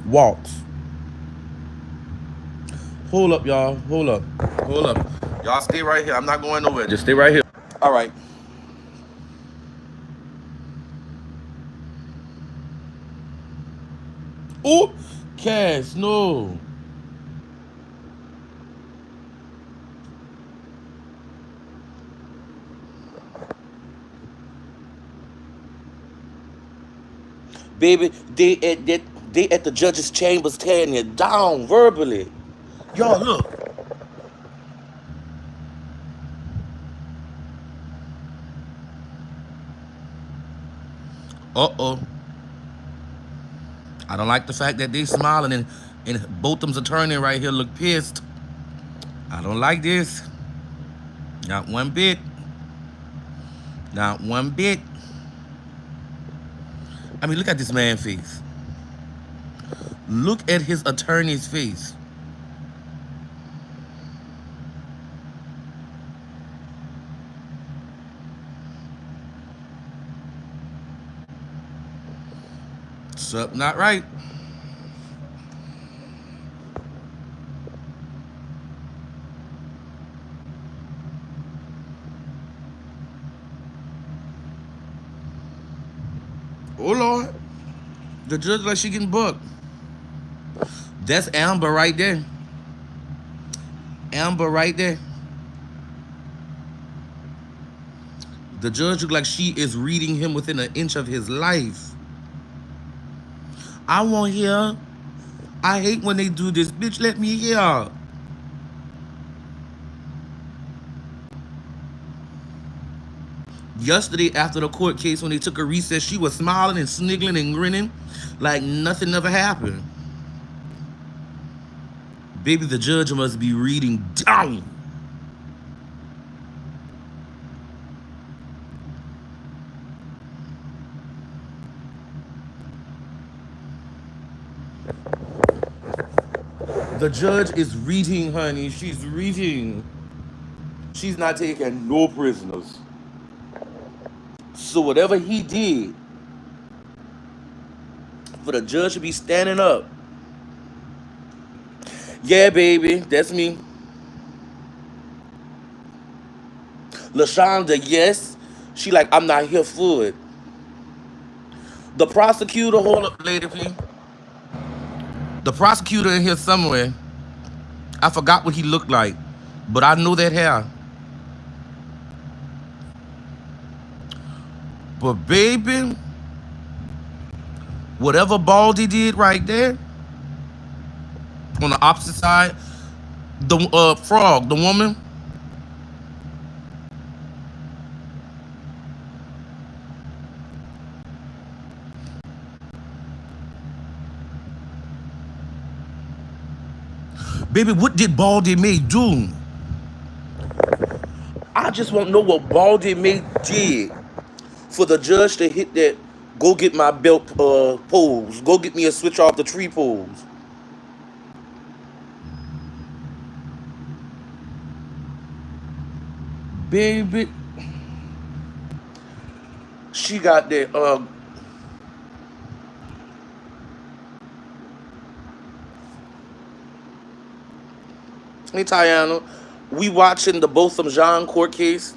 walks. Hold up, y'all. Hold up. Hold up. Y'all stay right here. I'm not going nowhere. Just stay right here. All right. Oh, Cass, no. Baby, they at the judge's chambers tearing it down verbally. Y'all look. Uh-oh. I don't like the fact that they smiling and Botham's attorney right here look pissed. I don't like this. Not one bit. Not one bit. I mean, look at this man's face. Look at his attorney's face. Something not right. Oh Lord. The judge like she getting booked. That's Amber right there. Amber right there. The judge look like she is reading him within an inch of his life. I won't hear. I hate when they do this. Bitch, let me hear. Yesterday, after the court case, when they took a recess, she was smiling and sniggling and grinning like nothing ever happened. Baby, the judge must be reading down. The judge is reading, honey. She's reading. She's not taking no prisoners. So whatever he did, for the judge to be standing up. Yeah, baby, that's me. LaShonda, yes. She like, I'm not here for it. The prosecutor, hold up, lady, please. The prosecutor in here somewhere. I forgot what he looked like, but I know that hair. But baby, whatever Baldy did right there, on the opposite side, the frog, the woman. Baby, what did Baldy May do? I just want to know what Baldy May did for the judge to hit that, go get my belt poles, go get me a switch off the tree poles. Baby, she got that, hey Tiana, we watching the Botham Jean court case.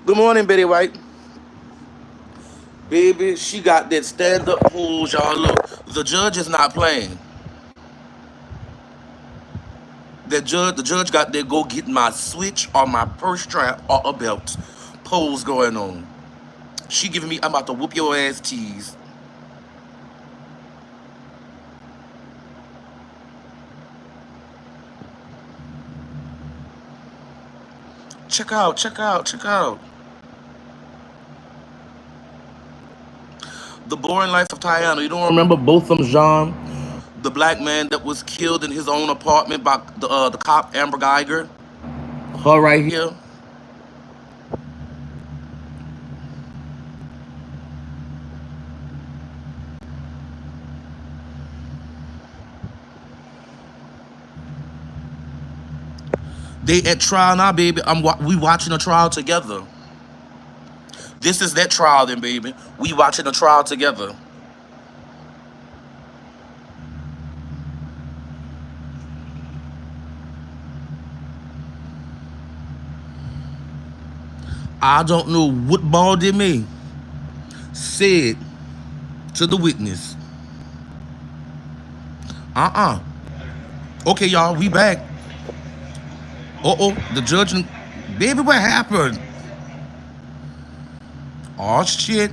Good morning, Betty White. Baby, she got that stand-up pose, y'all. Look, the judge is not playing. The judge got there, go get my switch or my purse strap or a belt pose going on. She giving me, I'm about to whoop your ass tease. Check out, check out, check out. The Boring Life of Tiana. You don't remember Botham Jean? The black man that was killed in his own apartment by the cop Amber Geiger. Her right here. They at trial now, baby. We watching a trial together. This is that trial then, baby. We watching a trial together. I don't know what Baldy May said to the witness. Okay, y'all, we back. The judge, baby, what happened? Oh shit.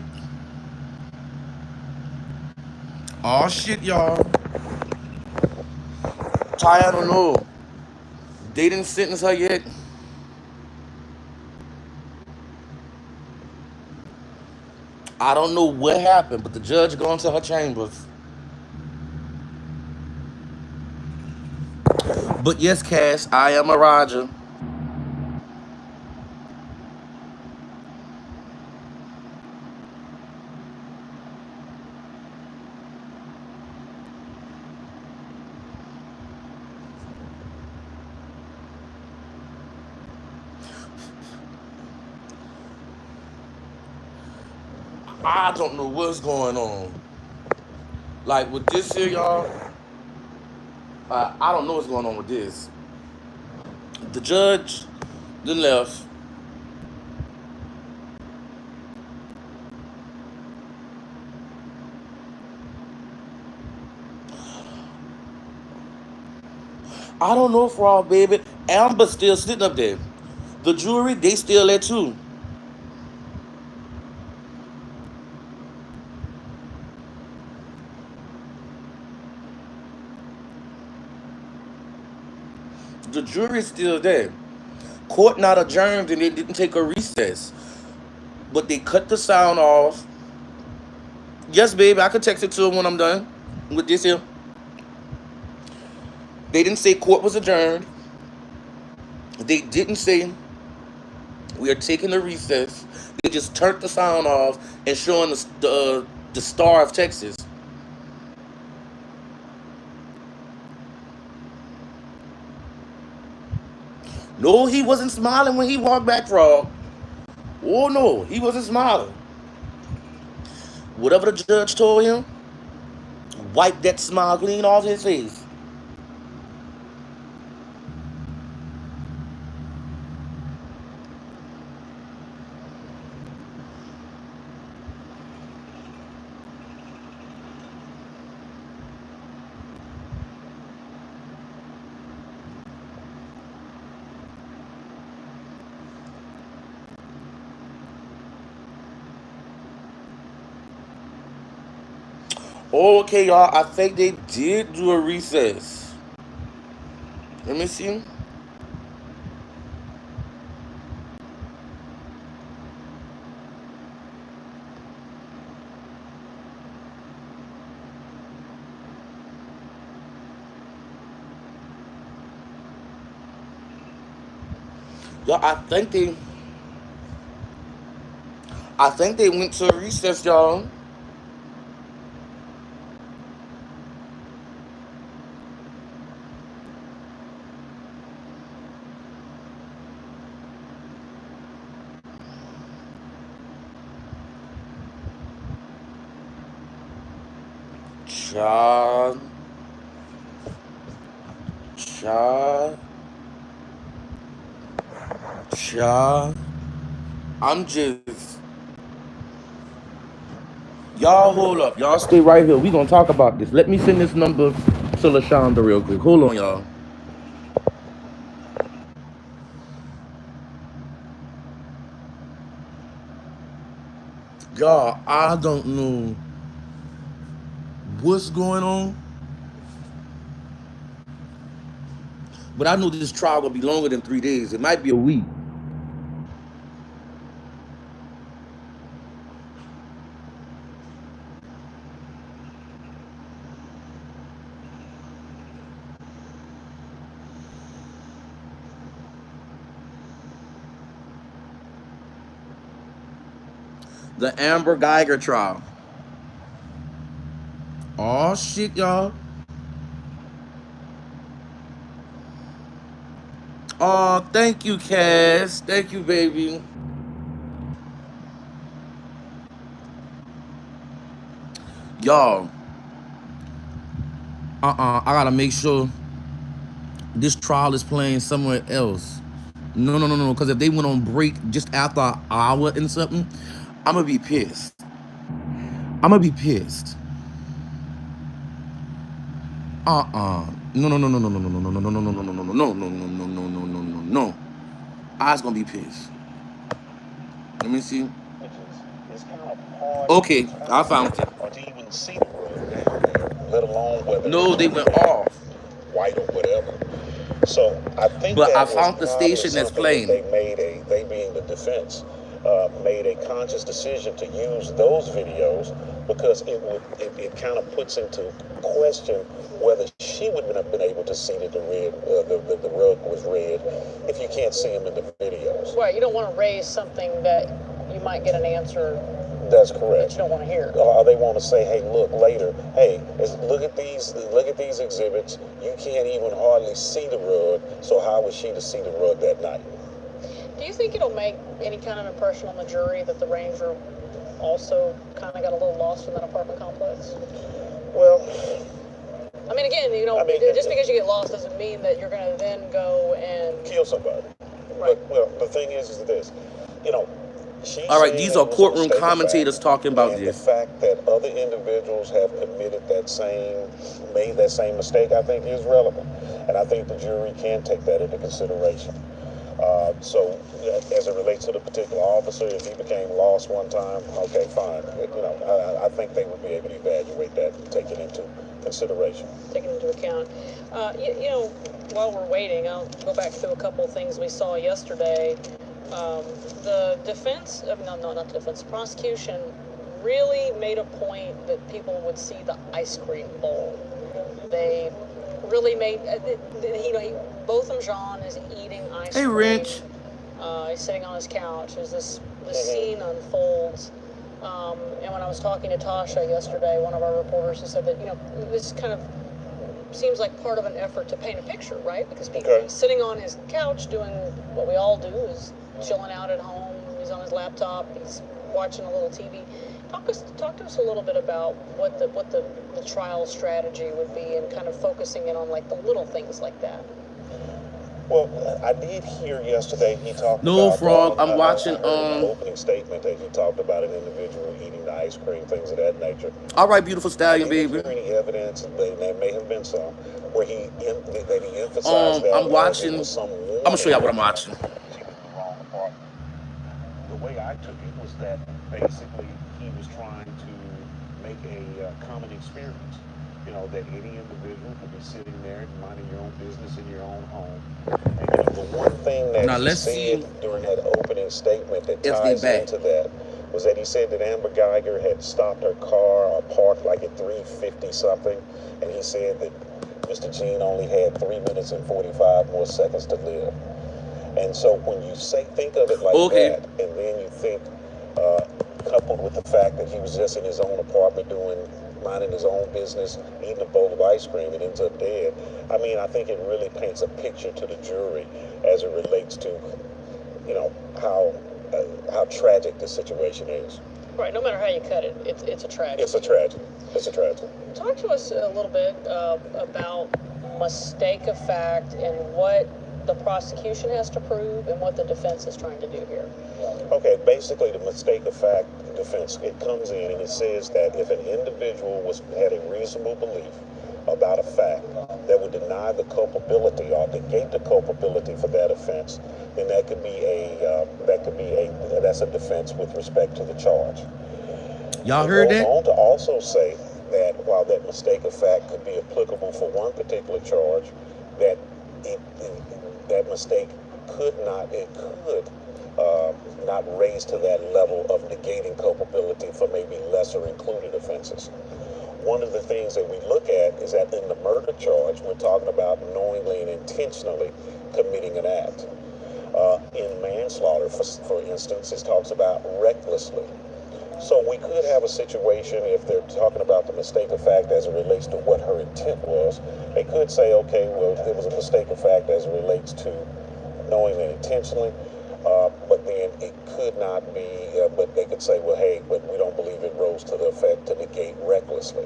Oh shit, y'all. Ty, I don't know. They didn't sentence her yet. I don't know what happened, but the judge going to her chambers. But yes, Cash, I am a Roger. I don't know what's going on. Like with this here, y'all, I don't know what's going on with this. The judge then left. I don't know, Frog Baby. Amber's still sitting up there. The jury, they still there too. The jury's still there. Court not adjourned and they didn't take a recess. But they cut the sound off. Yes, baby, I can text it to him when I'm done with this here. They didn't say court was adjourned. They didn't say we are taking a recess. They just turned the sound off and showing the Star of Texas. No, he wasn't smiling when he walked back, Frog. Oh no, he wasn't smiling. Whatever the judge told him, wipe that smile clean off his face. Okay, y'all, I think they did do a recess. Let me see. Y'all, I think they went to a recess, y'all. Child, child, child. I'm just, y'all hold up. Y'all stay right here. We gonna talk about this. Let me send this number to LaShonda real quick. Hold on, y'all. Y'all, I don't know what's going on, but I know this trial gonna be longer than 3 days. It might be a week. The Amber Geiger trial. Oh shit, y'all. Oh, thank you, Cass. Thank you, baby. Y'all, I gotta make sure this trial is playing somewhere else. No. Because if they went on break just after an hour and something, I'm gonna be pissed. I'm gonna be pissed. No. I was gonna be pissed. Let me see. Okay, I found it. let alone whether No, they went off. white or whatever. So I think But I that was found the probably station that's something that playing. they being the defense, made a conscious decision to use those videos because it kind of puts into question whether she would have been able to see that the rug was red if you can't see him in the videos. Right, you don't want to raise something that you might get an answer That's that correct. you don't want to hear. Or they want to say, hey, look, later, hey, look at these exhibits. You can't even hardly see the rug, so how was she to see the rug that night? Do you think it'll make any kind of impression on the jury that the ranger also kind of got a little lost in that apartment complex? Well, I mean, again, just because you get lost doesn't mean that you're going to then go and kill somebody. Right. But, well, the thing is this, she All right, said these it are was a courtroom mistake of commentators fact, talking about and this. the fact that other individuals have made that same mistake, I think is relevant. And I think the jury can take that into consideration. So as it relates to the particular officer, if he became lost one time, okay, fine. I think they would be able to evaluate that and take it into consideration. taken into account. While we're waiting, I'll go back through a couple of things we saw yesterday. The defense, not the defense, prosecution really made a point that people would see the ice cream bowl. They really made, Botham Jean is eating ice Hey, cream. Rich. He's sitting on his couch as this scene unfolds. And when I was talking to Tasha yesterday, one of our reporters, who said that, this kind of seems like part of an effort to paint a picture, right? Because he's sitting on his couch doing what we all do, is chilling out at home. He's on his laptop. He's watching a little TV. Talk to us a little bit about what the trial strategy would be, and kind of focusing in on like the little things like that. Well, I did hear yesterday he talked No, about... Frog, I'm watching, I heard an opening statement that he talked about an individual eating the ice cream, things of that nature. All right, beautiful stallion, I didn't baby. hear any evidence, there may have been some, where he emphasized that I'm watching. it was some I'm gonna show y'all what I'm watching. She was in the wrong apartment. The way I took it was that basically he was trying to make a common experience. That any individual could be sitting there minding your own business in your own home. And the one thing that he said during that opening statement that ties into that was that he said that Amber Geiger had stopped her car or parked like at 3:50 something, and he said that Mr. Jean only had 3 minutes and 45 more seconds to live. And so when you think of it like that, and then you think, coupled with the fact that he was just in his own apartment minding his own business, eating a bowl of ice cream, and ends up dead. I think it really paints a picture to the jury as it relates to, how tragic the situation is. Right. No matter how you cut it, it's a tragedy. It's a tragedy. It's a tragedy. Talk to us a little bit about mistake of fact and what the prosecution has to prove and what the defense is trying to do here. Okay, basically the mistake of fact defense, it comes in and it says that if an individual had a reasonable belief about a fact that would deny the culpability or negate the culpability for that offense, then that's a defense with respect to the charge. Y'all heard that? It goes on to also say that while that mistake of fact could be applicable for one particular charge, that that mistake could not raise to that level of negating culpability for maybe lesser included offenses. One of the things that we look at is that in the murder charge, we're talking about knowingly and intentionally committing an act. In manslaughter, for instance, it talks about recklessly. So we could have a situation, if they're talking about the mistake of fact as it relates to what her intent was, they could say, okay, well, there was a mistake of fact as it relates to knowingly and intentionally, but then it could not be, but they could say, well, hey, but we don't believe it rose to the effect to negate recklessly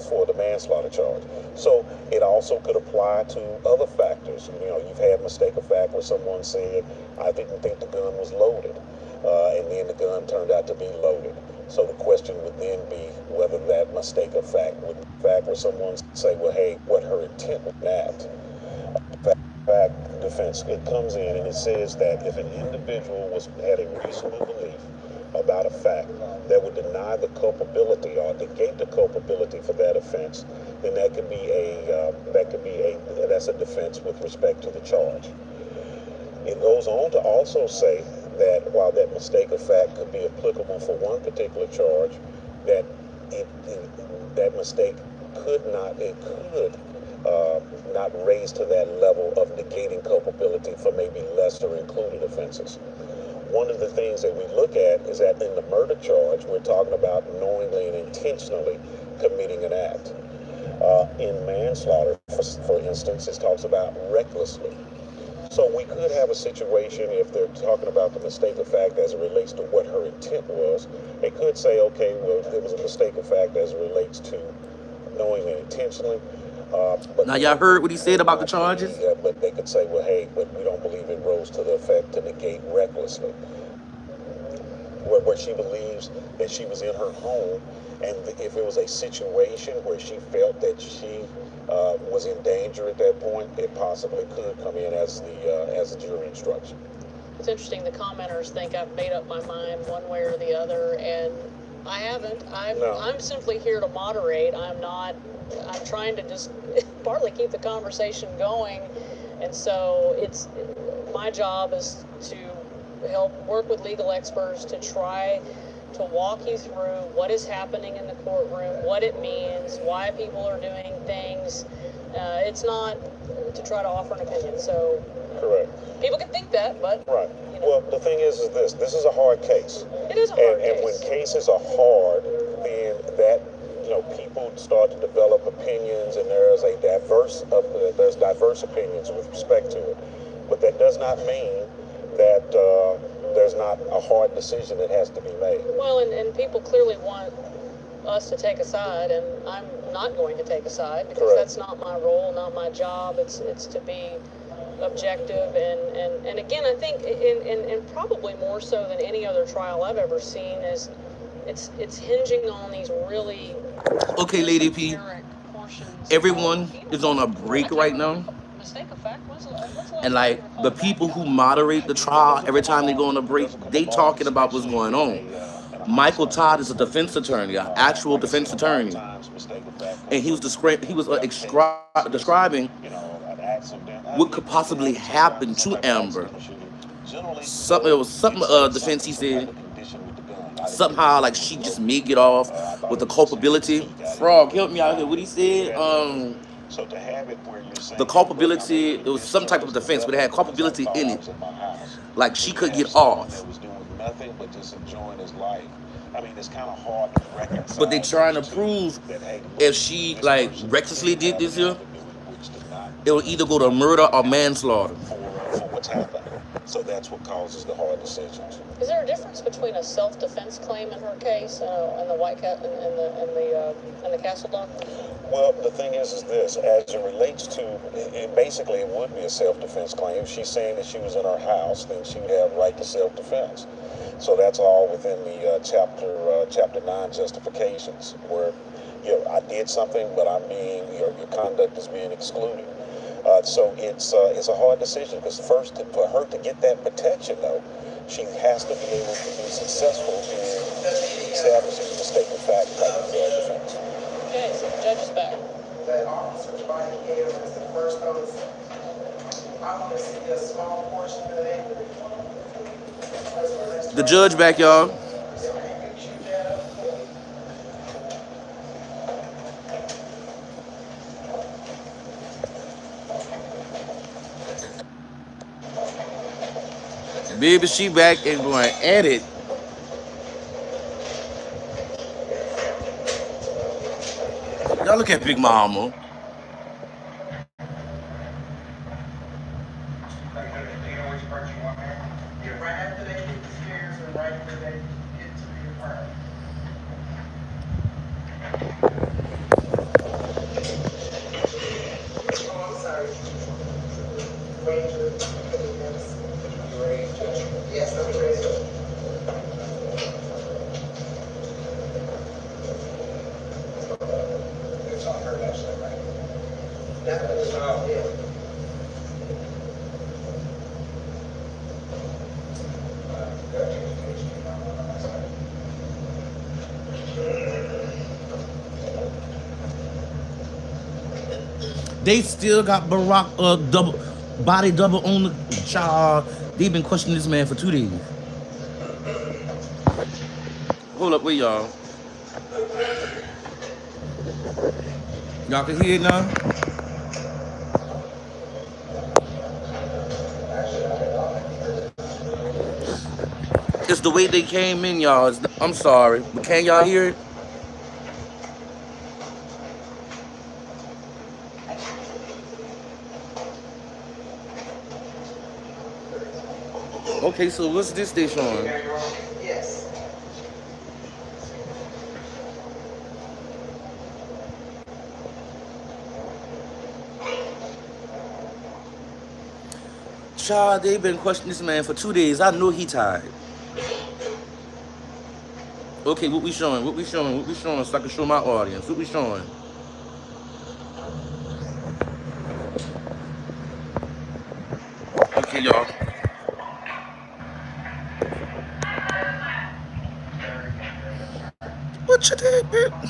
for the manslaughter charge. So it also could apply to other factors. You've had mistake of fact where someone said, I didn't think the gun was loaded. And then the gun turned out to be loaded. So the question would then be whether that mistake of fact would, in fact, where someone say, well, hey, what her intent was that. Fact defense, it comes in and it says that if an individual had a reasonable belief about a fact that would deny the culpability or negate the culpability for that offense, then that's a defense with respect to the charge. It goes on to also say that while that mistake of fact could be applicable for one particular charge, that that mistake could not raise to that level of negating culpability for maybe lesser included offenses. One of the things that we look at is that in the murder charge, we're talking about knowingly and intentionally committing an act. In manslaughter, for instance, it talks about recklessly. So we could have a situation, if they're talking about the mistake of fact as it relates to what her intent was, they could say, okay, well, it was a mistake of fact as it relates to knowing and intentionally. But Now y'all heard what he said about the charges? Yeah, but they could say, well, hey, but we don't believe it rose to the effect to negate recklessly. Where she believes that she was in her home, and if it was a situation where she felt that she was in danger at that point, it possibly could come in as a jury instruction. It's interesting, the commenters think I've made up my mind one way or the other, and I haven't. I'm simply here to moderate. I'm trying to just partly keep the conversation going, and so it's my job is to help work with legal experts to try to walk you through what is happening in the courtroom, what it means, why people are doing things. It's not to try to offer an opinion. So correct. People can think that, but right. You know. Well, the thing is this is a hard case. It is a hard case. And when cases are hard, then that people start to develop opinions, and there's diverse opinions with respect to it. But that does not mean that there's not a hard decision that has to be made. Well, and people clearly want us to take a side, and I'm not going to take a side because correct. That's not my role, not my job. It's to be objective, and again, I think and probably more so than any other trial I've ever seen is it's hinging on these really okay, Lady P. Everyone is on a break right now. Mistake of fact was and like the people who moderate the trial, every time they go on a break, they talking about what's going on. Michael Todd is a defense attorney, an actual defense attorney, and he was describing what could possibly happen to Amber. It was something defense. He said somehow like she just may get off with the culpability. Frog, help me out here. What he said? So to have it where you're saying the culpability, it was some type of defense, but it had culpability in it. Like she could get off. That was doing nothing but just enjoying his life. I mean, it's kind of hard to reconcile. But they trying to prove if she like recklessly did this here, it will either go to murder or manslaughter. For what's happened. So that's what causes the hard decisions. Is there a difference between a self-defense claim in her case and the White Cat and the Castle doctrine? Well, the thing is this: as it relates to, basically, it would be a self-defense claim. If she's saying that she was in her house, then she would have right to self-defense. So that's all within the chapter 9 justifications, where I did something, but your conduct is being excluded. So it's a hard decision because first, for her to get that protection, though, she has to be able to be successful in establishing the mistake of fact type of defense. Okay, so the judge is back. That officer's body cam is the first notice. I want to see a small portion of that. The judge back, y'all. Baby, she back and going at it. Y'all look at Big Mama. Right after they hit the stairs and right after they get to the apartment. Oh, I'm sorry. Ranger. Yes, I'm Ranger. It's on her last name, right? That was, yeah. That communication came out on my side. They still got Barack double body double on the child. They've been questioning this man for 2 days. Hold up, wait, y'all. Y'all can hear it now? It's the way they came in, y'all. I'm sorry, but can y'all hear it? Okay, so what's this they showing? Yes. Child, they've been questioning this man for 2 days. I know he tired. Okay, what we showing? What we showing? What we showing? So I can show my audience. What we showing? Okay, y'all. What you did, bitch?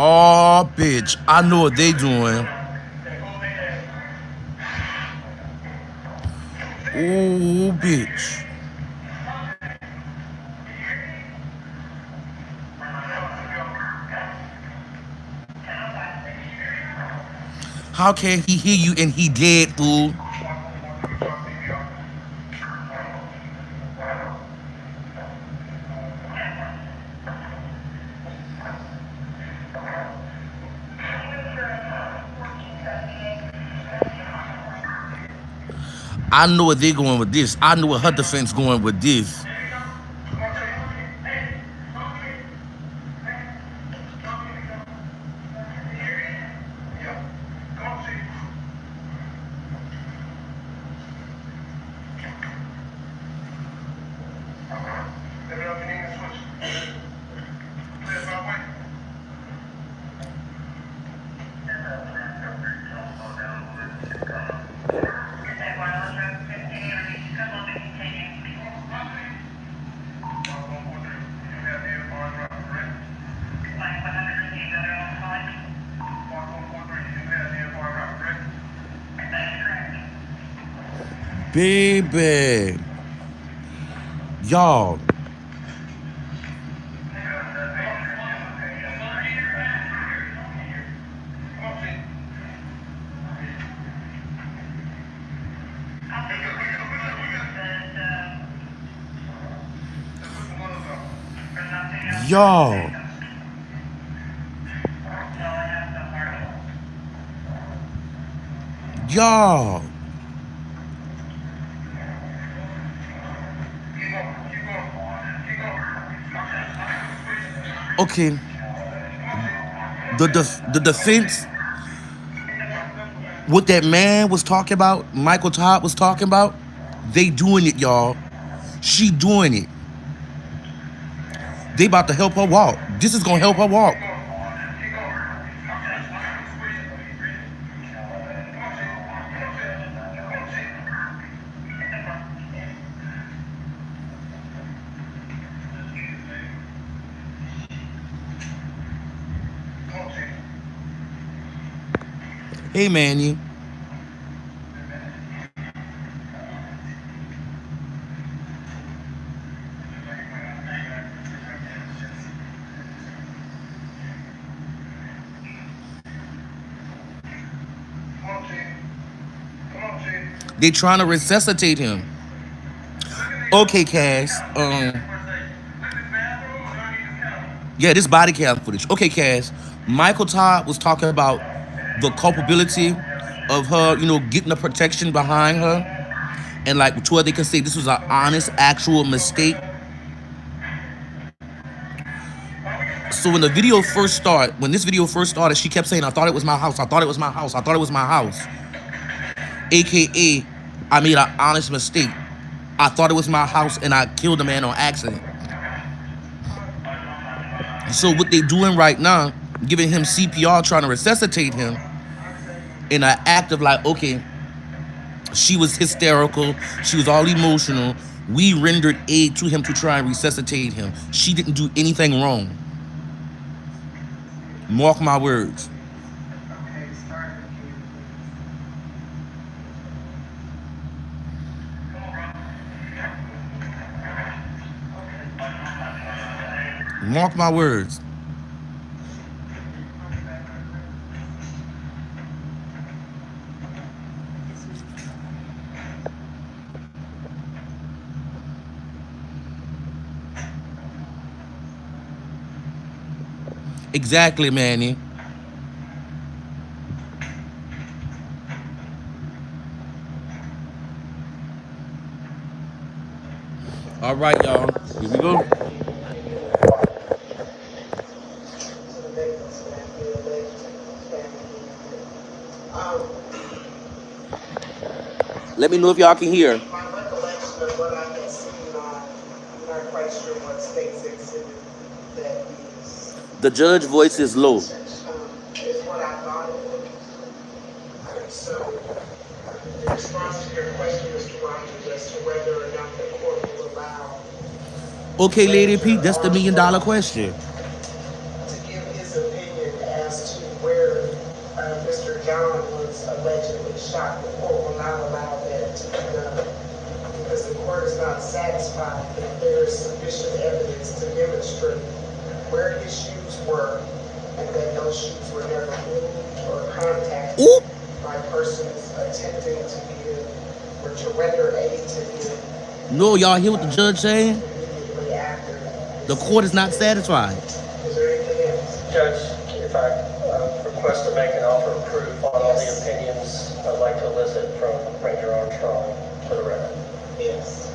Oh, bitch. I know what they doing. Ooh, bitch. How can he hear you and he dead, fool? I know where they going with this. I know where her defense going with this. Baby. Y'all. Y'all. Y'all. Okay. The defense, what that man was talking about, Michael Todd was talking about, they doing it, y'all. She doing it. They about to help her walk. This is gonna help her walk. Hey, Manny. They trying to resuscitate him. Okay, Cass. Yeah, this body cam footage. Okay, Cass. Michael Todd was talking about the culpability of her, getting the protection behind her, and like to where they can say this was an honest, actual mistake. So when the video first started, when this video first started, she kept saying, I thought it was my house. I thought it was my house. I thought it was my house. AKA, I made an honest mistake. I thought it was my house and I killed a man on accident. So what they doing right now, giving him CPR, trying to resuscitate him in an act of like, okay, she was hysterical. She was all emotional. We rendered aid to him to try and resuscitate him. She didn't do anything wrong. Mark my words. Mark my words. Exactly, Manny. All right, y'all. Here we go. Let me know if y'all can hear. My recollection of what I had seen, I'm not quite sure what state's exhibit that is. The judge voice is low. Is what I thought it was. So, in response to your question, Mr. Rogers, as to whether or not the court will allow Okay, Lady P, that's the $1 million question. to give his opinion as to where Mr. John was allegedly shot, the court will not allow that to be done because the court is not satisfied that there is sufficient evidence to demonstrate where his shoes were and that those shoes were never moved or contacted Ooh. by persons attempting to give or to render aid to him No, y'all hear what the judge saying? immediately after. The court is not satisfied. Is there anything else? Judge, if I request to make an offer of proof on all the opinions, I'd like to elicit from Ranger Armstrong for the record. Yes.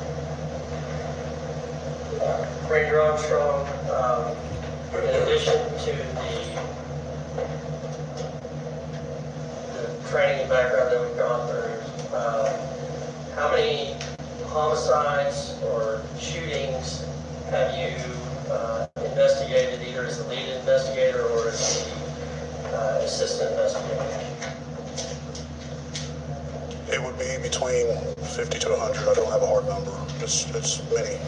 Ranger Armstrong, in addition to the training and background that we've gone through, how many homicides or shootings have you investigated, either as the lead investigator or as the assistant investigator? It would be between 50 to 100. I don't have a hard number. It's many.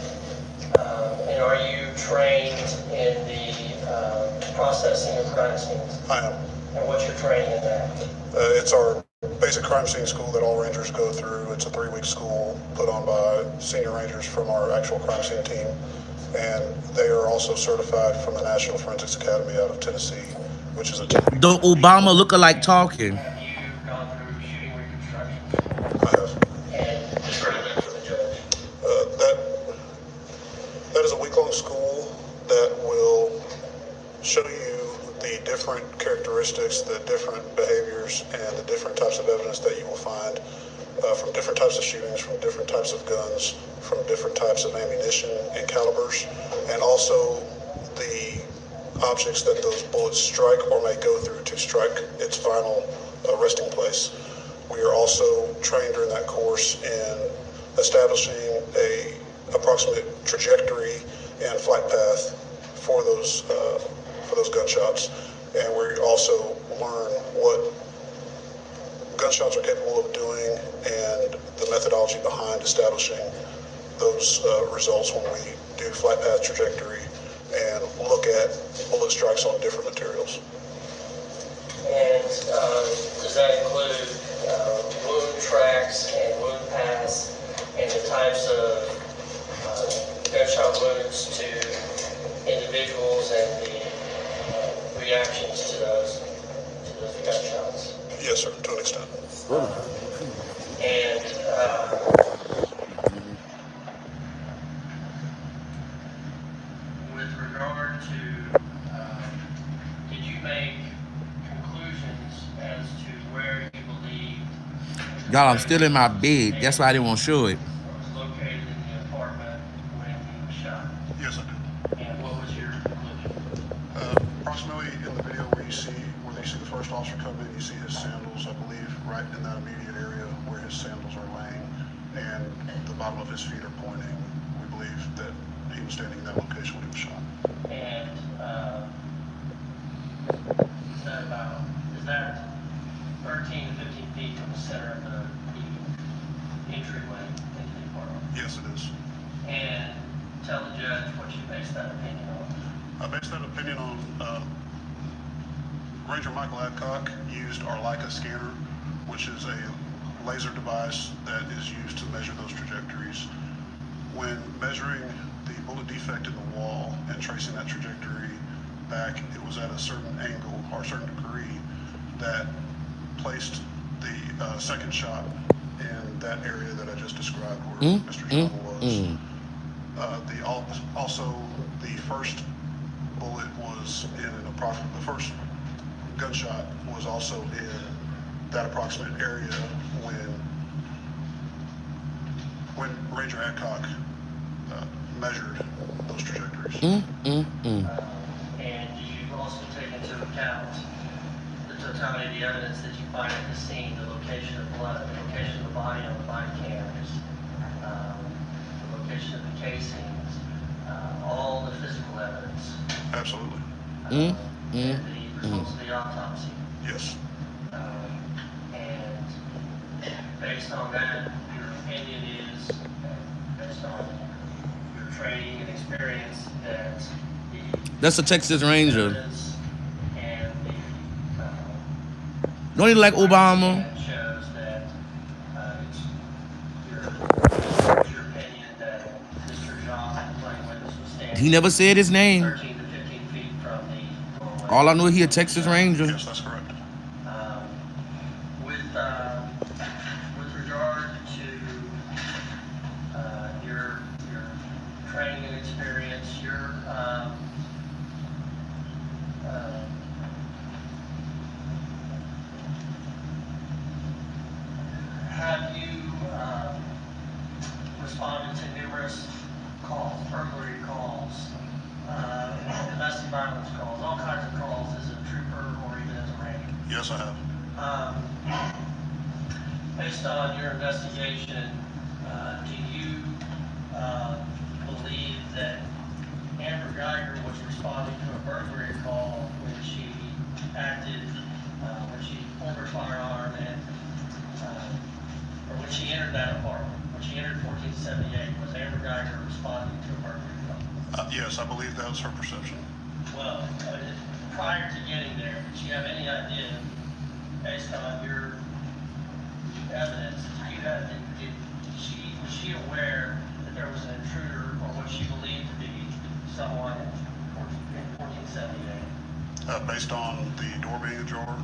And are you trained in the processing of crime scenes? I am. And what's your training in that? It's our basic crime scene school that all rangers go through. It's a 3-week school put on by senior rangers from our actual crime scene team. And they are also certified from the National Forensics Academy out of Tennessee, which is a 10-week. The Obama lookalike talking. Have you gone through shooting reconstruction? I have. And describe that for the judge. That is a week-long school that will show you the different characteristics, the different behaviors, and the different types of evidence that you will find from different types of shootings, from different types of guns, from different types of ammunition and calibers, and also the objects that those bullets strike or may go through to strike its final resting place. We are also trained during that course in establishing a approximate trajectory and flight path for those gunshots, and we also learn what gunshots are capable of doing and the methodology behind establishing those results when we do flight path trajectory and look at bullet strikes on different materials. And does that include wound tracks and wound paths and the types of gunshot wounds to individuals and the reactions to those gunshots? Yes, sir, to an extent. And with regard to, did you make conclusions as to where you believe Y'all, I'm still in my bed. That's why I didn't want to show it. was located in the apartment when he was shot? Yes, I did. And what was your conclusion? where his sandals are laying and the bottom of his feet are pointing, we believe that he was standing in that location when he was shot. And is that 13 to 15 feet from the center of the entryway into the apartment? Yes, it is. And tell the judge what you base that opinion on. I based that opinion on Ranger Michael Adcock used our Leica scanner, which is a laser device that is used to measure those trajectories. When measuring the bullet defect in the wall and tracing that trajectory back, it was at a certain angle or a certain degree that placed the second shot in that area that I just described where Mr. Jama was. Also, the first bullet was in an approximate, the first gunshot was also in that approximate area when Ranger Adcock measured those trajectories. And you also take into account the totality of the evidence that you find at the scene, the location of blood, the location of the body on the body cams, the location of the casings, all the physical evidence. Absolutely. And the results of the autopsy. Yes. And based on that, your opinion is, based on your training and experience, that That's a Texas Ranger. evidence and Don't he like Obama? that shows that it's your opinion that Mr. John, playing witness, was standing He never said his name. 13 to 15 feet from the doorway. All I know, he a Texas Ranger. Yes, that's correct. With regard to your training and experience, have you responded to numerous calls, burglary calls, domestic violence calls, all kinds of calls as a trooper or even as a ranger? Yes, I have. Based on your investigation, do you believe that Amber Geiger was responding to a burglary call when she acted, when she pulled her firearm and, or when she entered that apartment, when she entered 1478, was Amber Geiger responding to a burglary call? Yes, I believe that was her perception. Well, prior to getting there, did you have any idea, based on your evidence, was she aware that there was an intruder or what she believed to be someone in 1478? Based on the door being ajar.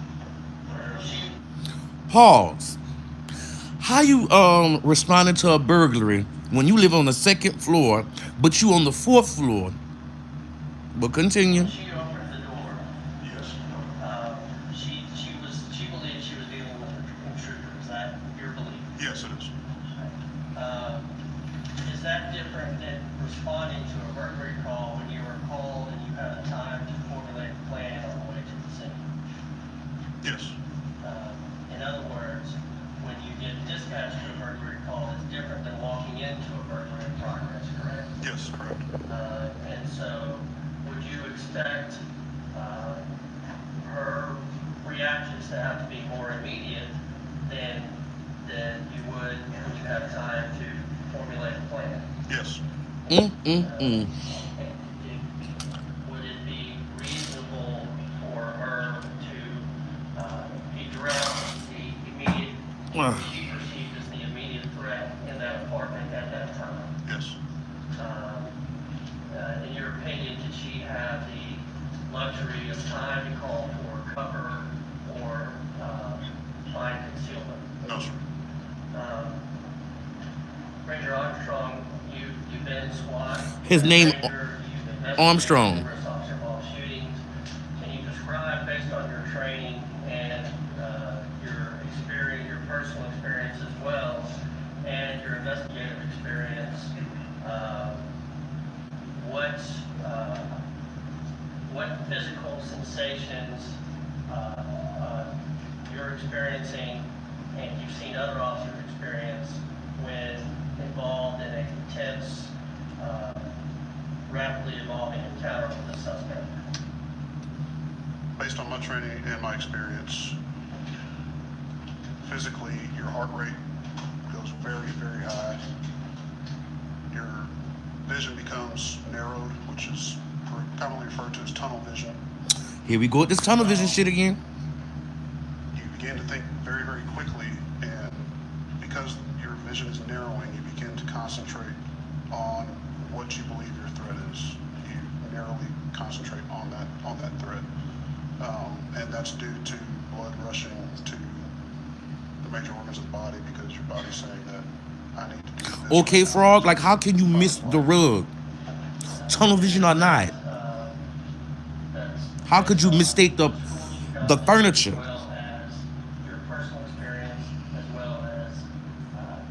Pause. How you responding to a burglary when you live on the second floor, but you on the fourth floor? But continue. She opened the door. Yes. She believed she was dealing with an intruder. Is that your belief? Yes, it is. Is that different than responding to a burglary call when you were called and you had time to formulate a plan on the way to the scene? Yes. In other words, when you get dispatched to a burglary call, it's different than walking into a burglary in progress, correct? Yes, correct. And so, would you expect her reactions to have to be more immediate than you would when you have time to formulate a plan? Yes. Would it be reasonable for her to address the immediate, what she perceived as the immediate threat in that apartment at that time? Yes. In your opinion, did she have the luxury of time to call for cover or find concealment? No, sir. Ranger Armstrong, you've been in SWAT. His name, Ranger, you've investigated Armstrong. numerous officer-involved shootings. Can you describe, based on your training and your experience, your personal experience as well, and your investigative experience, what physical sensations you're experiencing and you've seen other officers based on my training and my experience, physically, your heart rate goes very, very high. Your vision becomes narrowed, which is commonly referred to as tunnel vision. Here we go with this tunnel vision shit again. You begin to think very, very quickly, and because your vision is narrowing, you begin to concentrate on what you believe your threat is. You narrowly concentrate on that threat, and that's due to blood rushing to the major organs of the body because your body's saying that I need to do this. Okay, Frog, like how can you miss the rug? Tunnel vision or not? How could you mistake the furniture? As well as your personal experience, as well as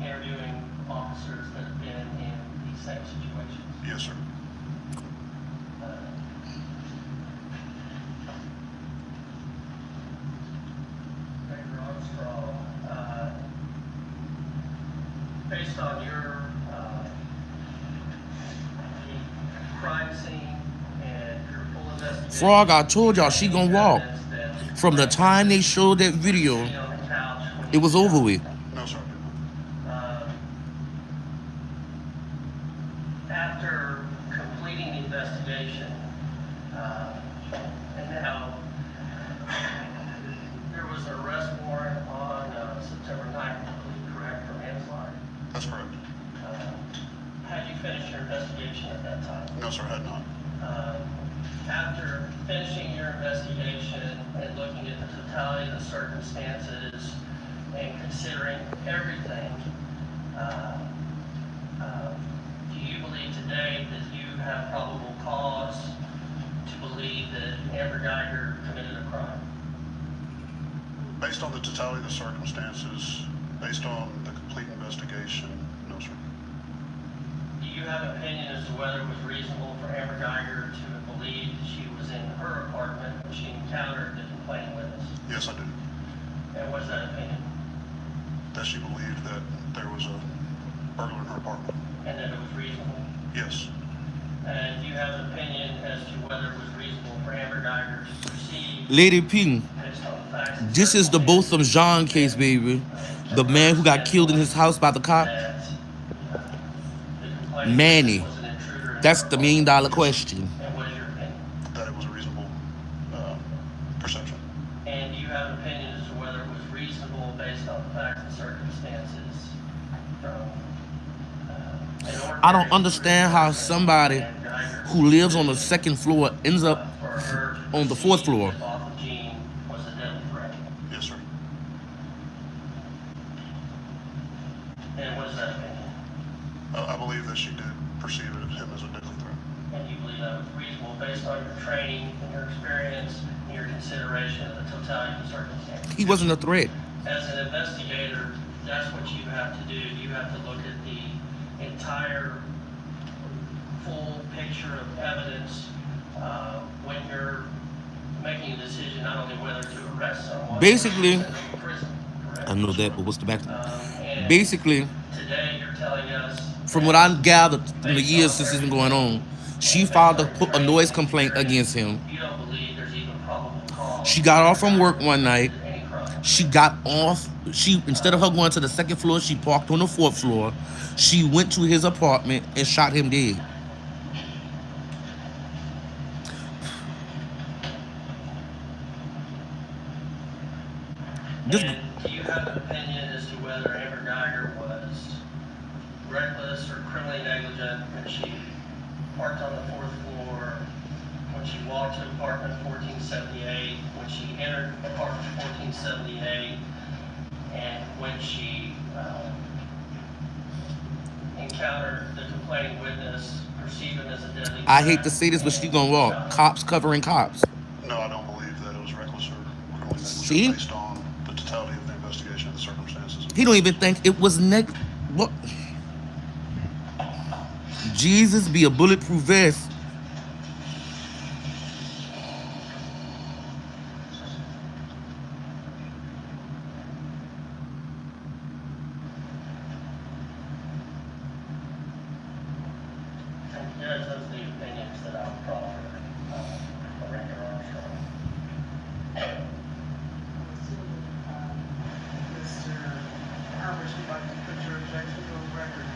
interviewing officers that have been in these same situations. Yes, sir. Major Armstrong, based on your the crime scene and your full investigation. Frog, I told y'all she gonna walk. From the time they showed that video, it was over with. No, sir. After completing the investigation, and now there was an arrest warrant on September 9th, I believe, correct, for manslaughter. That's correct. Had you finished your investigation at that time? No, sir, I had not. After finishing your investigation and looking at the totality of the circumstances and considering everything, do you believe today that you have probable cause to believe that Amber Geiger committed a crime? Based on the totality of the circumstances, based on the complete investigation, no, sir. Do you have an opinion as to whether it was reasonable for Amber Geiger to have believed that she was in her apartment when she encountered the complaining witness? Yes, I do. And what is that opinion? That she believed that there was a burglar in her apartment. And that it was reasonable? Yes. And do you have an opinion as to whether it was reasonable for Amber Geiger to proceed Lady P, based on the facts? this is the Botham Jean case, baby. The man who got killed in his house by the cop. That, the complaining Manny. witness was an intruder in That's her the apartment. $1 million question. And what is your opinion? That it was a reasonable perception. And do you have an opinion as to whether it was reasonable based on the facts and circumstances from an ordinary I don't understand how somebody Amber Geiger who lives on the second floor ends up for her to on the fourth perceive floor. that Awful Gene was a deadly threat? Yes, sir. And what is that opinion? I believe that she did perceive him as a deadly threat. And you believe that was reasonable based on your training and your experience and your consideration of the totality of the circumstances? He wasn't a threat. As an investigator, that's what you have to do. You have to look at the entire full picture of evidence when you're making a decision not only whether to arrest someone, Basically- but to send them to prison, correct? I know that, but what's the back? And Basically, today you're telling us from what I gathered from the years since it's been going on, she filed a noise complaint against him. you don't believe there's even probable cause. She got off from work one night. Any crime. She got off. She, instead of her going to the second floor, she parked on the fourth floor. She went to his apartment and shot him dead. This, And do you have an opinion as to whether Amber Geiger was reckless or criminally negligent when she parked on the fourth floor, when she walked to apartment 1478, when she entered apartment 1478, and when she encountered the complaining witness, perceived him as a deadly I hate threat, to say this, but she gonna and walk. shot him? Cops covering cops. No, I don't believe that it was reckless or criminally negligent See? based on the totality of the investigation and the circumstances. He don't even think it was what? Jesus be a bulletproof vest. And Judge, those are the opinions that I'll proffer for Randy Armstrong. you'd like to put your objections on record.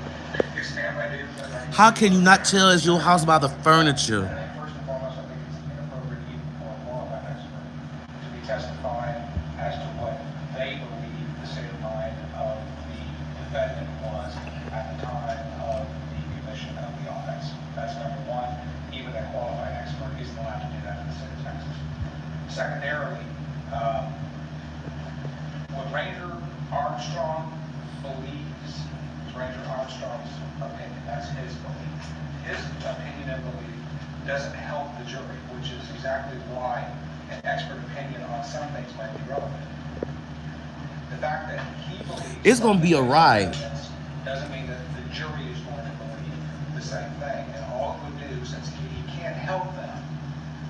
Yes, ma'am, I do. How can you not tell it's your house by the furniture? First and foremost, I think it's inappropriate even for a qualified expert to be testifying as to what they believe the state of mind of the defendant was at the time of the commission of the offense. That's number one. Even a qualified expert isn't allowed to do that in the state of Texas. Secondarily, what Ranger Armstrong believes is Ranger Armstrong's opinion. That's his belief. His opinion and belief doesn't help the jury, which is exactly why an expert opinion on some things might be relevant. The fact that he believes It's gonna be a ride. doesn't mean that the jury is going to believe the same thing. And all it would do, since he can't help them,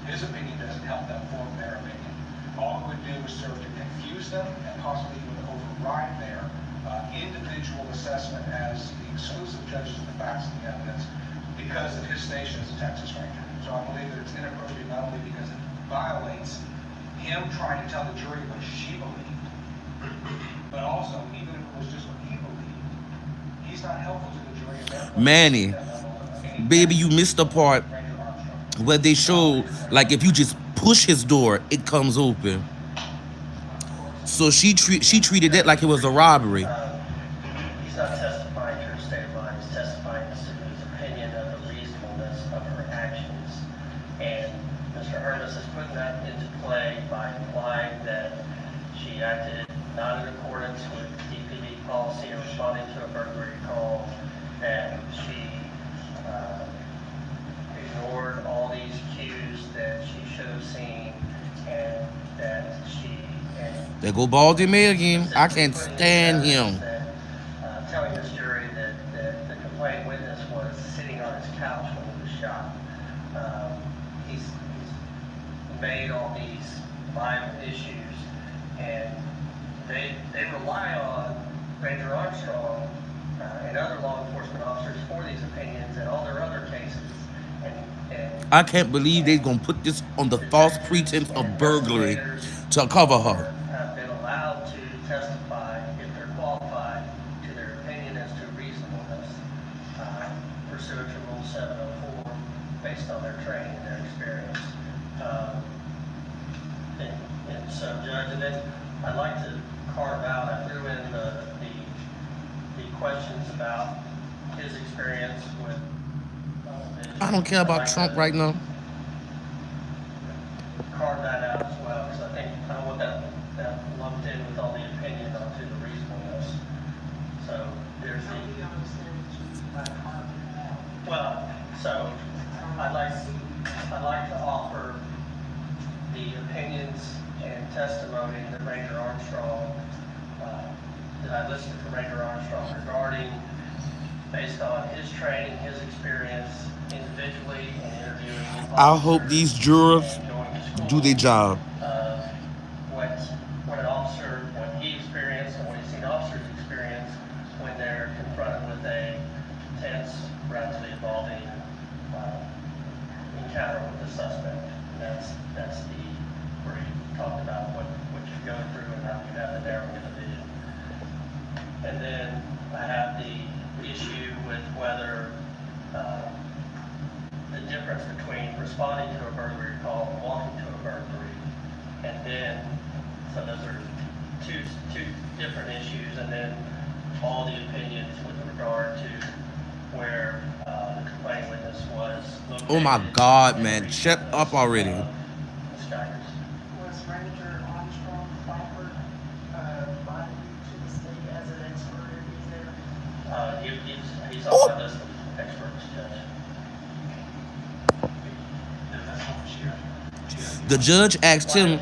his opinion doesn't help them form their opinion. All it would do is serve to confuse them and possibly even override their individual assessment as the exclusive judges of the facts and the evidence because of his station as a Texas Ranger. So I believe that it's inappropriate not only because it violates him trying to tell the jury what she believed, but also, even if it was just what he believed, he's not helpful to the jury. Manny, baby, you missed the part where they show, like, if you just push his door, it comes open. So she treated it like it was a robbery. He's not testifying to her state of mind. He's testifying to his opinion of the reasonableness of her actions. And Mr. Hermes is putting that into play by implying that she acted not in accordance with DPD policy in responding to a burglary call, that she ignored all these cues that she should have seen, and that she... There go Baldy May again. I can't stand him. Telling this jury that the complaint witness was sitting on his couch when he was shot. He's made all these violent issues, and they rely on Ranger Armstrong and other law enforcement officers for these opinions and all their other cases. And I can't believe they're gonna put this on the false pretense of burglary to cover her. Have been allowed to testify, if they're qualified, to their opinion as to reasonableness, pursuant to Rule 704, based on their training and their experience. And so, Judge, and then I'd like to carve out, I threw in the questions about his experience with... I don't care about Trump right now. Carve that out as well, because I think I don't want that lumped in with all the opinion onto the reasonableness. So there's the... Well, so I'd like to offer the opinions and testimony that Ranger Armstrong, that I listed for Ranger Armstrong regarding, based on his training, his experience, individually and interviewing. I hope these jurors do their job. What an officer, what he experienced and what he's seen officers experience when they're confronted with a tense, rapidly evolving encounter with the suspect. And that's where he talked about what you're going through and how you have the narrowing of the vision. And then I have the issue with whether the difference between responding to a burglary call and walking to a burglary. And then, so those are two different issues, and then all the opinions with regard to where the complaint witness was located. Oh my God, man. Shut up already. Ms. Geigers. Was Ranger Armstrong offered by you to the state as an expert in these areas? He's on my list of experts, Judge. The judge asked him.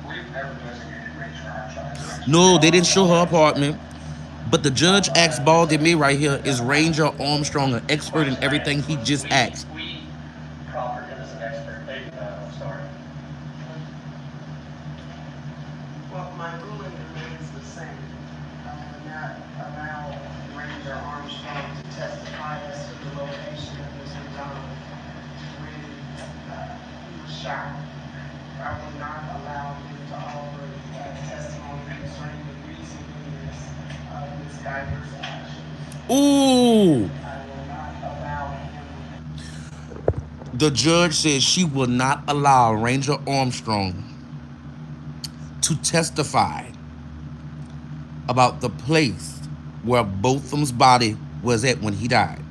We've never designated Ranger Armstrong. No, they didn't show her apartment. But the judge asked Baldy May right here, is Ranger Armstrong an expert in everything he just asked? We proffered him as an expert. I'm sorry. Well, my ruling remains the same. I will not allow Ranger Armstrong to testify as to the location of Mr. Donald when he was shot. I will not allow him to offer testimony concerning the reasonableness of Ms. diverse actions. Ooh. I will not allow him. The judge says she will not allow Ranger Armstrong to testify about the place where Botham's body was at when he died.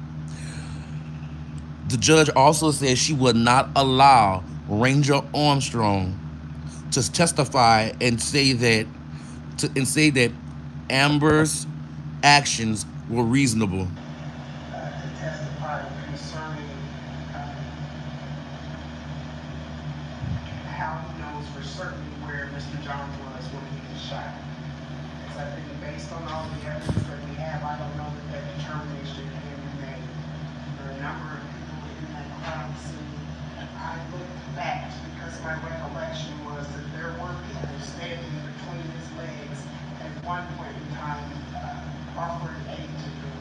The judge also says she will not allow Ranger Armstrong to testify and say that Amber's actions were reasonable. To testify concerning how he knows for certain where Mr. John was when he was shot. Because I think based on all the evidence that we have, I don't know that determination can be made. There are a number of people in that crime scene. I looked back because my recollection was that there were people standing between his legs at one point in time offering aid to him.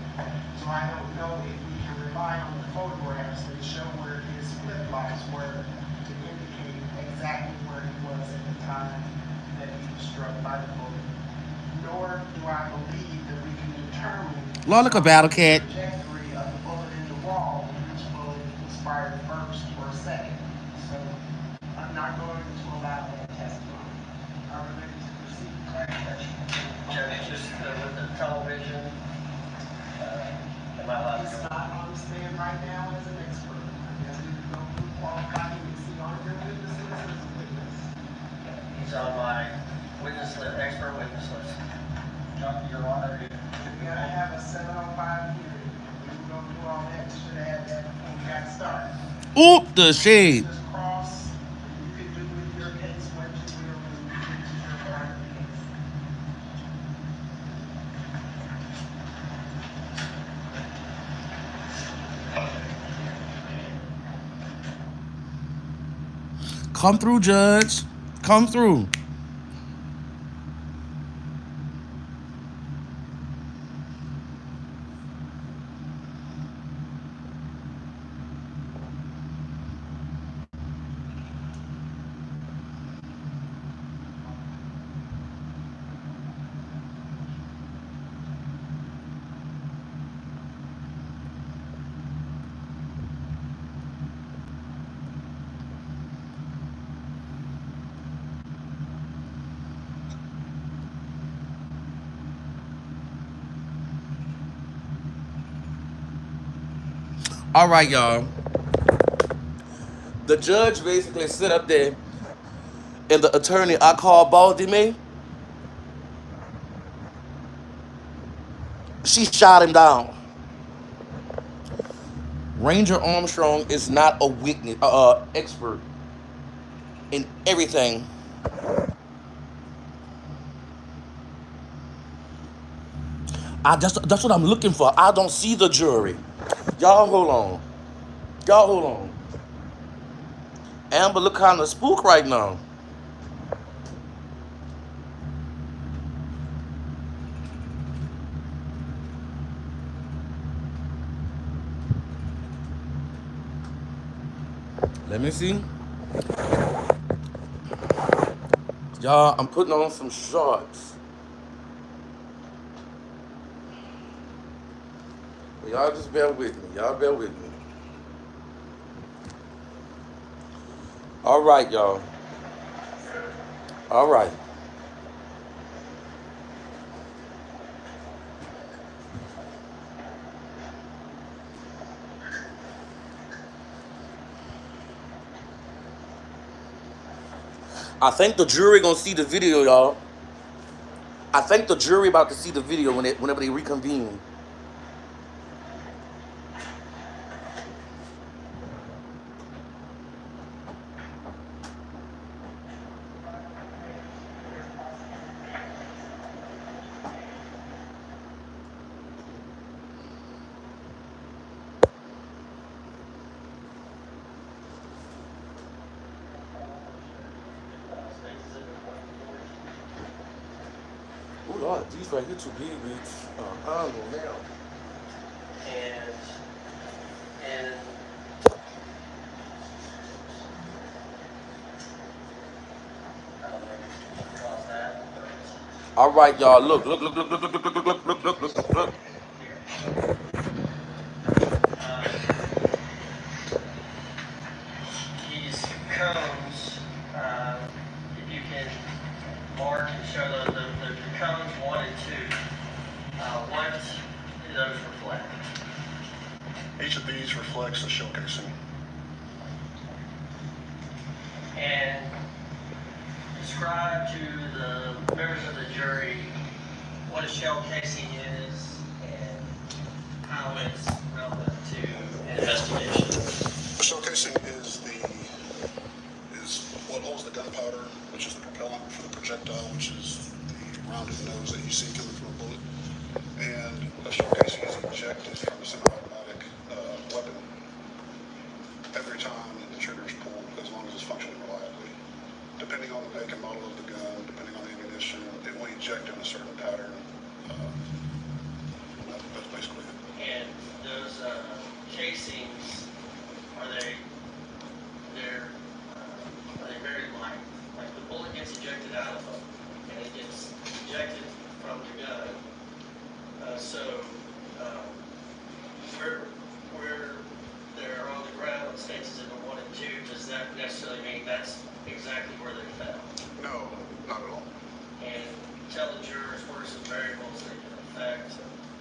So I don't know if we can rely on the photographs that show where his flip-flops were to indicate exactly where he was at the time that he was struck by the bullet. Nor do I believe that we can determine Lord, look a battle cat. the trajectory of the bullet in the wall, which bullet was fired first or second. So I'm not going to allow that testimony. Are we ready to proceed? Judge, just with the television, am I allowed He's to go? not on the stand right now as an expert. I guess we can go through qualifying and see on your witnesses as a witness. He's on my witness list, expert witness list. Your Honor, We gotta have a 705 hearing. We can go through all that, should have had that before we got started. Oop, the shade. Just cross, you can do with your case what you will when you get to your part of the case. Come through, Judge. Come through. All right, y'all. The judge basically sit up there, and the attorney I call Baldy me, she shot him down. Ranger Armstrong is not a witness, expert in everything. That's what I'm looking for. I don't see the jury. Y'all hold on. Y'all hold on. Amber look kind of spook right now. Let me see. Y'all, I'm putting on some shorts. Y'all just bear with me. Y'all bear with me. All right, y'all. All right. I think the jury gonna see the video, y'all. I think the jury about to see the video whenever they reconvene. Oh Lord, these right here too big, bitch. I don't know now. And I don't know if you can cause that. All right, y'all. Look. those reflect? Each of these reflects the shell casing. And describe to the members of the jury what a shell casing is and how it's relevant to an investigation. The shell casing is what holds the gunpowder, which is the propellant for the projectile, which is the rounded nose that you see coming from a bullet. And a shell casing is ejected from a semi-automatic weapon every time the trigger is pulled, as long as it's functioning reliably. Depending on the make and model of the gun, depending on the ammunition, it will eject in a certain pattern. That's basically it. And those casings, are they very light? Like the bullet gets ejected out of them, and it gets ejected from the gun. Where they're on the ground in States Exhibit 1 and 2, does that necessarily mean that's exactly where they fell? No, not at all. And tell the jurors what are some variables that can affect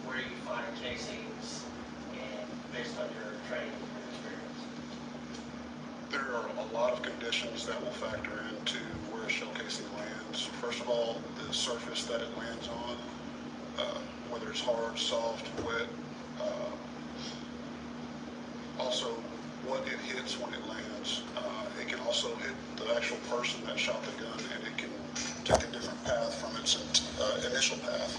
where you find casings and based on your training and your experience. There are a lot of conditions that will factor into where a shell casing lands. First of all, the surface that it lands on, whether it's hard, soft, wet. Also, what it hits when it lands. It can also hit the actual person that shot the gun, and it can take a different path from its initial path.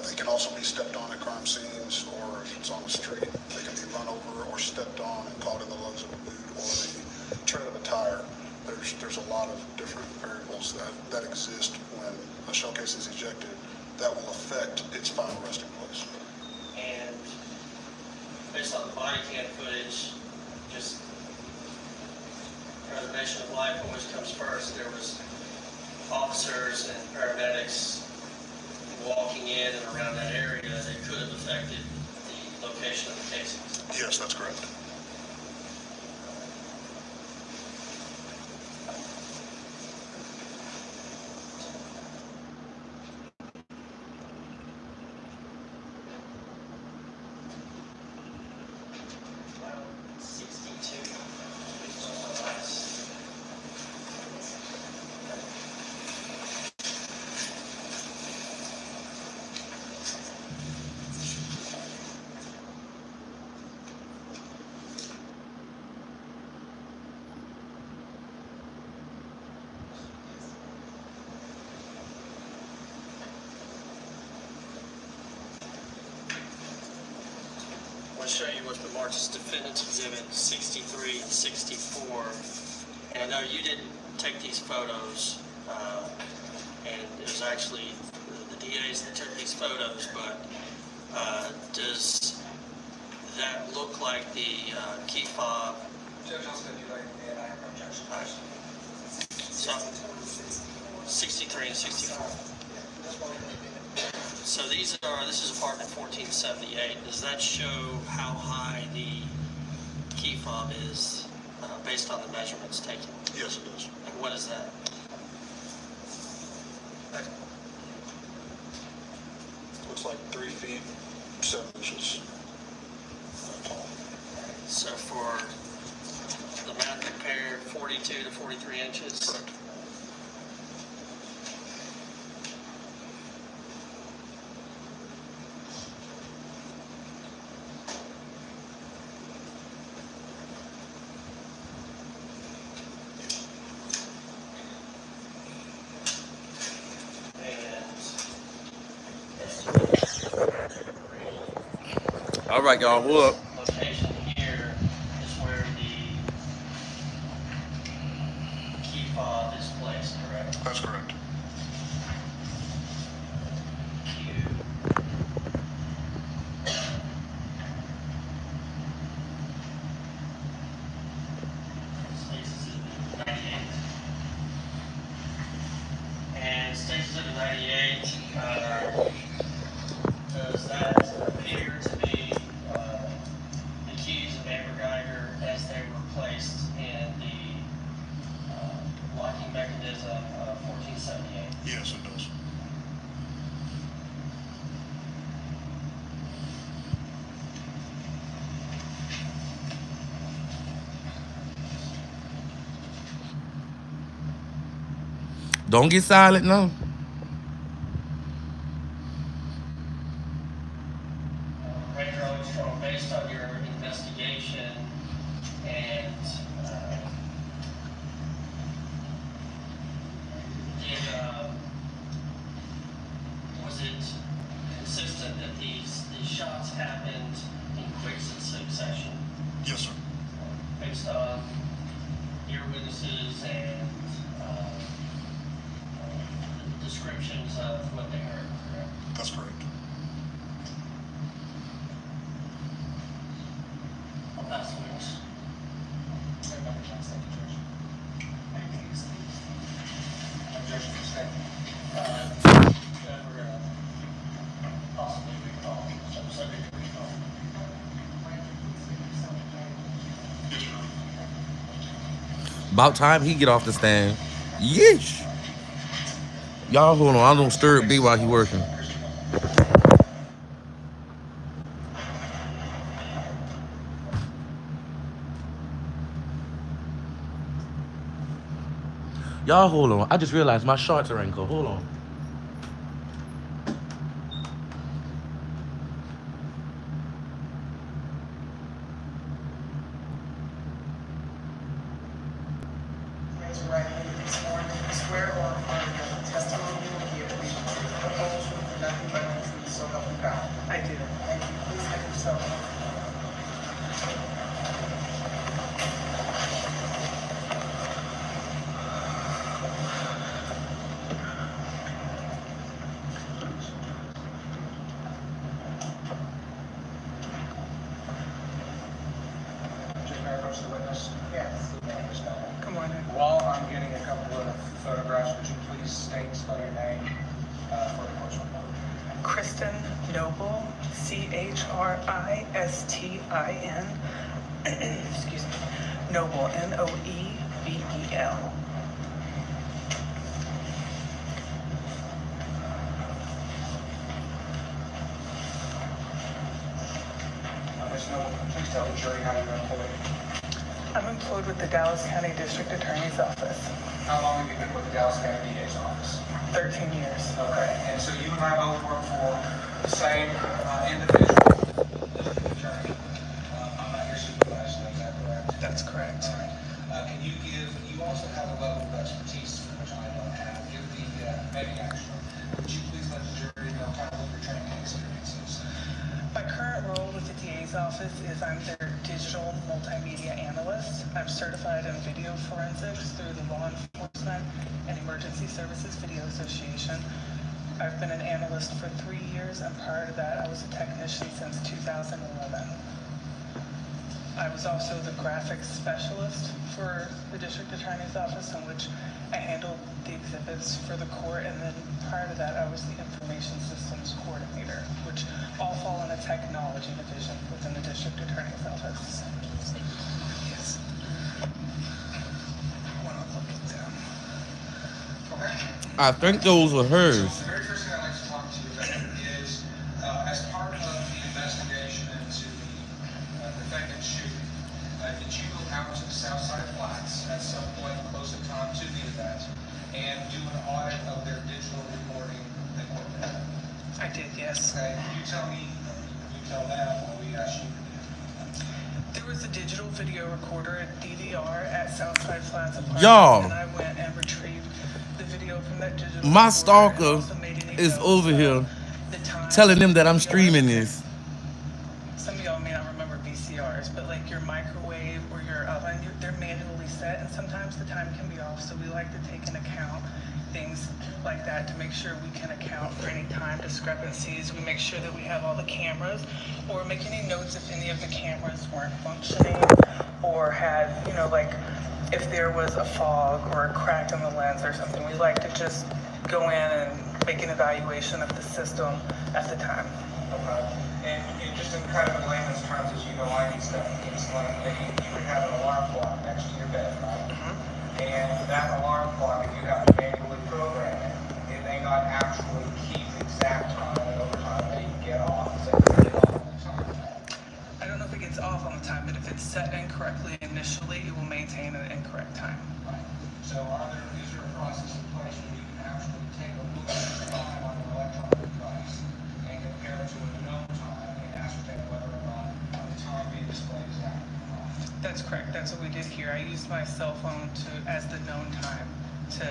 They can also be stepped on at crime scenes, or if it's on the street, they can be run over or stepped on and caught in the lugs of a boot or the tread of a tire. There's a lot of different variables that exist when a shell case is ejected that will affect its final resting place. And based on the body cam footage, just preservation of life always comes first. There was officers and paramedics walking in and around that area that could have affected the location of the casings. Yes, that's correct. I'll show you what's been marked as Defendant's Exhibit 63 and 64. And I know you didn't take these photos, and it was actually the DAs that took these photos, but does that look like the key fob? Judge, also do like the objection. So, 63 and 64. So this is apartment 1478. Does that show how high the key fob is based on the measurements taken? Yes, it does. And what is that? Looks like 3 feet, 7 inches tall. So for the mount compared 42 to 43 inches? Correct. All right, y'all, hold up. Location here is where the key fob is placed, correct? That's correct. States Exhibit 98. And States Exhibit 98, does that appear to be Don't get silent now. Ranger Armstrong, based on your investigation and was it consistent that these shots happened in quick succession? Yes, sir. Based on your witnesses and descriptions of what they heard, correct? That's correct. I'll pass the witness. Objection to statement. Possibly recall, subject to recall. Yes, sir. About time he get off the stand. Yeesh. Y'all hold on. I don't stir it B while he working. Y'all hold on. I just realized my shorts are ankle. Hold on. Raise your right hand if you sworn to swear or affirm that the testimony you will give will be the whole truth and nothing but the truth, so help you God. I do. Thank you. Please have yourself. Just may I approach the witness? Yes. Come on in. While I'm getting a couple of photographs, would you please state and spell your name for the court's report? Kristen Noble, Christin, excuse me, Noble, Noebel. Ms. Noble, please tell the jury how you're employed. I'm employed with the Dallas County District Attorney's Office, How long have you been with the Dallas County DA's office? 13 years. Okay, and so you and I both work for the same individual attorney. I'm not your supervisor, is that correct? That's correct. All right. Can you give, you also have a level of expertise which I don't have, give the Betty Action. Would you please let the jury know kind of what your training experience is? My current role with the DA's office is I'm their digital multimedia analyst. I'm certified in video forensics through the Law Enforcement and Emergency Services Video Association. I've been an analyst for 3 years, and prior to that, I was a technician since 2011. I was also the graphics specialist for the district attorney's office, in which I handled the exhibits for the court, and then prior to that, I was the information systems coordinator, which all fall in a technology division within the district attorney's office. Yes. I want to look at them. Okay. I think those were hers. So the very first thing I'd like to talk to you about is, as part of the investigation into the defendant's shooting, did you go out to the Southside Flats at some point close in time to the event and do an audit of their digital recording equipment? I did, yes. Okay, can you tell me, you tell them what we asked you to do? There was a digital video recorder at DVR at Southside Flats Apartments, Y'all. and I went and retrieved the video from that digital My recorder, stalker and also made any is notes over of here the time. telling them that I'm streaming this. Some of y'all may not remember VCRs, but like your microwave or your oven, they're manually set, and sometimes the time can be off, so we like to take into account things like that to make sure we can account for any time discrepancies. We make sure that we have all the cameras, or make any notes if any of the cameras weren't functioning or had, you know, like if there was a fog or a crack in the lens or something. We like to just go in and make an evaluation of the system at the time. Okay. And just in kind of layman's terms, as you know, I need stuff to explain that you would have an alarm clock next to your bed, right? And that alarm clock, if you have to manually program it, it may not actually keep the exact time, and over time it may get off. So it get off all the time. I don't know if it gets off on the time, but if it's set incorrectly initially, it will maintain an incorrect time. Right. So is there a process in place where you That's correct. That's what we did here. I used my cell phone as the known time to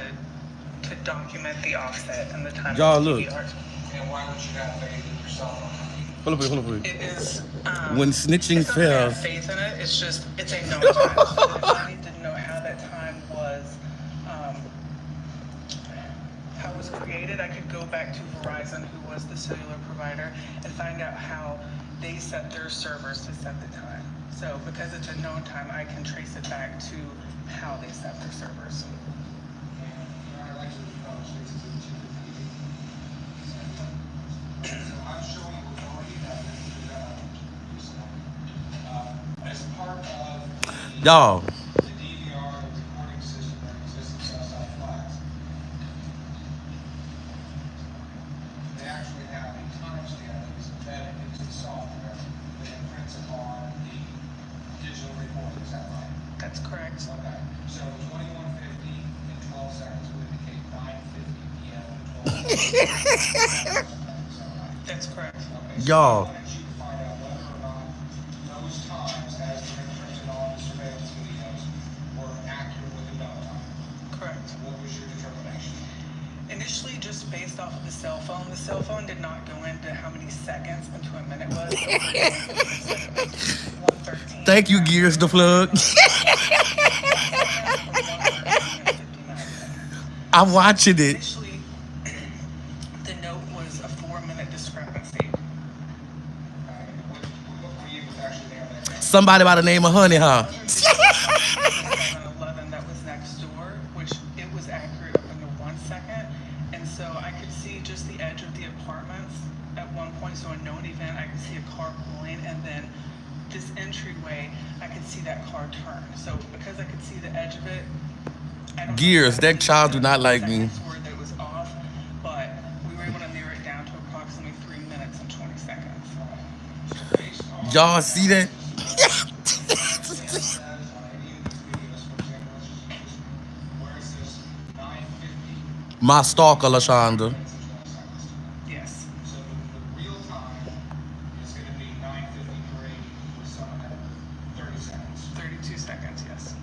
document the offset and the time. Y'all of the look. DVR. And why would you have faith in your cell phone? Hold up. It is. When snitching it's not that I have fails. faith in it. It's just it's a known time. So if I need to know how that time was, how it was created, I could go back to Verizon, who was the cellular provider, and find out how they set their servers to set the time. So because it's a known time, I can trace it back to how they set their servers. I'm showing authority that as part of Y'all. the DVR recording system that exists in Southside Flats, they actually have a timestamp that is embedded into the software that imprints upon the digital recording. Is that right? That's correct. Okay. So 21:50 and 12 seconds would indicate 9:50 p.m. and 12 seconds. That's correct. Okay, so Y'all. I wanted you to find out whether or not those times, as they're imprinted on the surveillance videos, were accurate with the known time. Correct. What was your determination? Initially, just based off of the cell phone did not go into how many seconds into a minute was. 113. Thank you, Gears the Plug. I'm watching it. Initially, the note was a 4-minute discrepancy. What were you actually there that day? Somebody by the name of Honey, huh? 7-Eleven that was next door, which it was accurate up into 1 second, and so I could see just the edge of the apartments at one point. So a known event, I could see a car pulling, and then this entryway, I could see that car turn. So because I could see the edge of it, I don't know Gears, exactly that child do not like me. seconds where that was off, but we were able to narrow it down to approximately 3 minutes and 20 seconds. So based on Y'all see that? where it says 9:50 My stalker, LaShonda. Yes. So the real time is going to be 9:53 with some 30 seconds. 32 seconds, yes.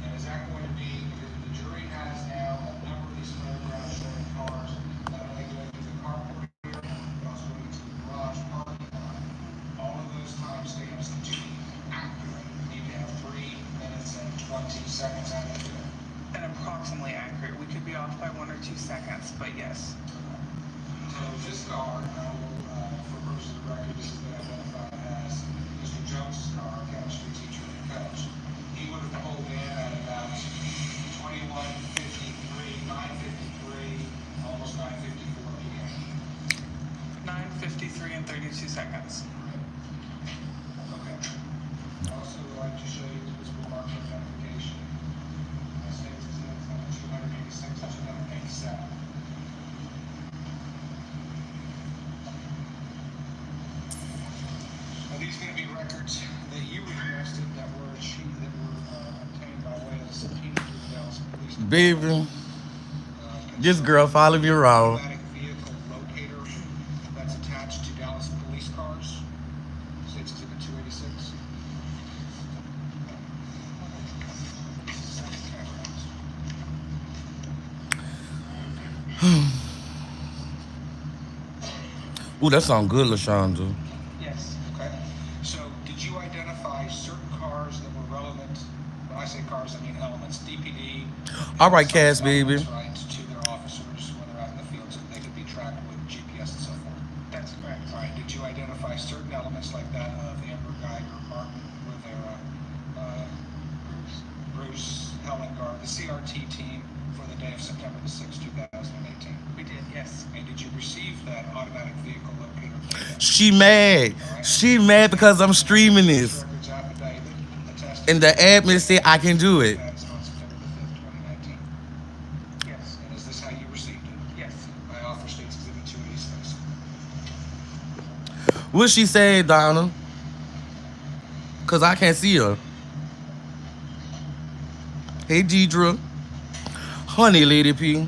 And is that going to be, the jury has now a number of these photographs showing cars not only going to the carport area, but also going to the garage parking lot. All of those timestamps to be accurate, you need to have 3 minutes and 20 seconds out of it. And approximately accurate. We could be off by 1 or 2 seconds, but yes. So this car, for purposes of record, this has been identified as Mr. Jones' car, chemistry teacher and coach. He would have pulled in at about 21:53, 9:53, almost 9:54 p.m. 9:53 and 32 seconds. Okay. I also would like to show you the visible marker identification. That states it's number 286 and 287. Are these going to be records that you requested that were achieved, that were obtained by way of the subpoena to the Dallas Police Department? Baby, this girl follow me around. Automatic vehicle locator that's attached to Dallas police cars. States Exhibit 286. Ooh, that sound good, LaShonda. Yes. Okay. So, did you identify certain cars that were relevant? When I say cars, I mean elements. DPD. All right, Cass, baby. Right, to their officers when they're out in the field, so they could be tracked with GPS and so forth. That's correct. All right. Did you identify certain elements like that of Amber Geiger, Martin Rivera, Bruce Hellengard, the CRT team for the day of September the 6th, 2018? We did, yes. And did you receive that automatic vehicle locator data? She mad. She mad because I'm streaming this. Records affidavit attesting And the admin said I can do it. that's on September the 5th, 2019. Yes. And is this how you received it? Yes. I offer States Exhibit 286. What she say, Donna? Cause I can't see her. Hey, Deidre. Honey, Lady P.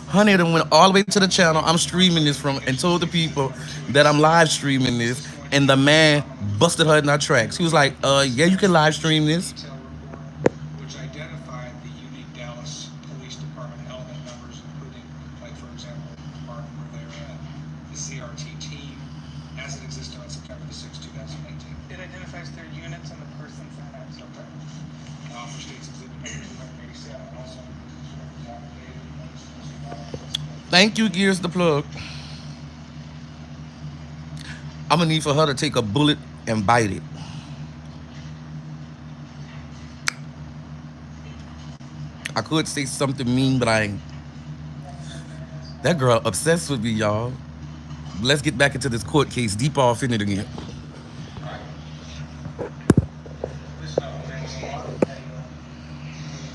Honey done went all the way to the channel I'm streaming this from and told the people that I'm live streaming this. And the man busted her in her tracks. He was like, yeah, you can live stream this. Detail report, which identified the unique Dallas Police Department element numbers, including, like, for example, the department where they're at, the CRT team, as it existed on September the 6th, 2018. It identifies their units and the persons in it. Okay. Now, for states exhibit number 287, also Thank you, Gears the Plug. I'm gonna need for her to take a bullet and bite it. I could say something mean, but I ain't. That girl obsessed with me, y'all. Let's get back into this court case. Deep off in it again. This note makes a lot of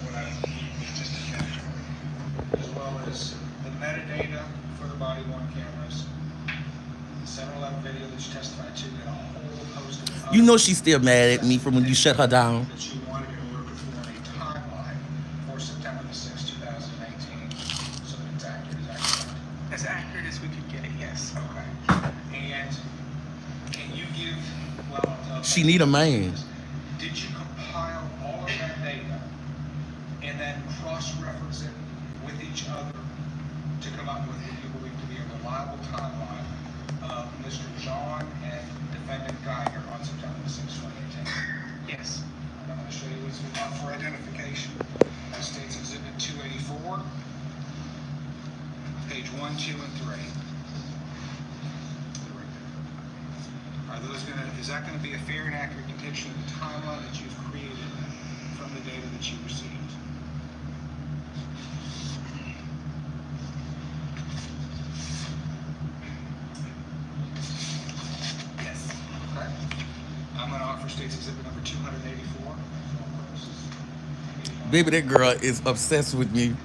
what I just captured, as well as the metadata for the body worn cameras, the 7-Eleven video that you testified to, and a whole host of You know she's still mad at me from when you shut her down. that you wanted in order to form a timeline for September the 6th, 2018, so that it's accurate. Is that correct? As accurate as we could get it, yes. Okay. And can you give, well, She need a man. did you compile all of that data and then cross-reference it with each other to come up with what you believe to be a reliable timeline of Mr. John and defendant Geiger on September the 6th, 2018? Yes. I'm going to show you what's up for identification. That states Exhibit 284, page 1, 2, and 3. Are those going to, is that going to be a fair and accurate depiction of the timeline that you've created from the data that you received? Yes. Okay. I'm going to offer states exhibit number 284 for purposes. Baby, that girl is obsessed with me.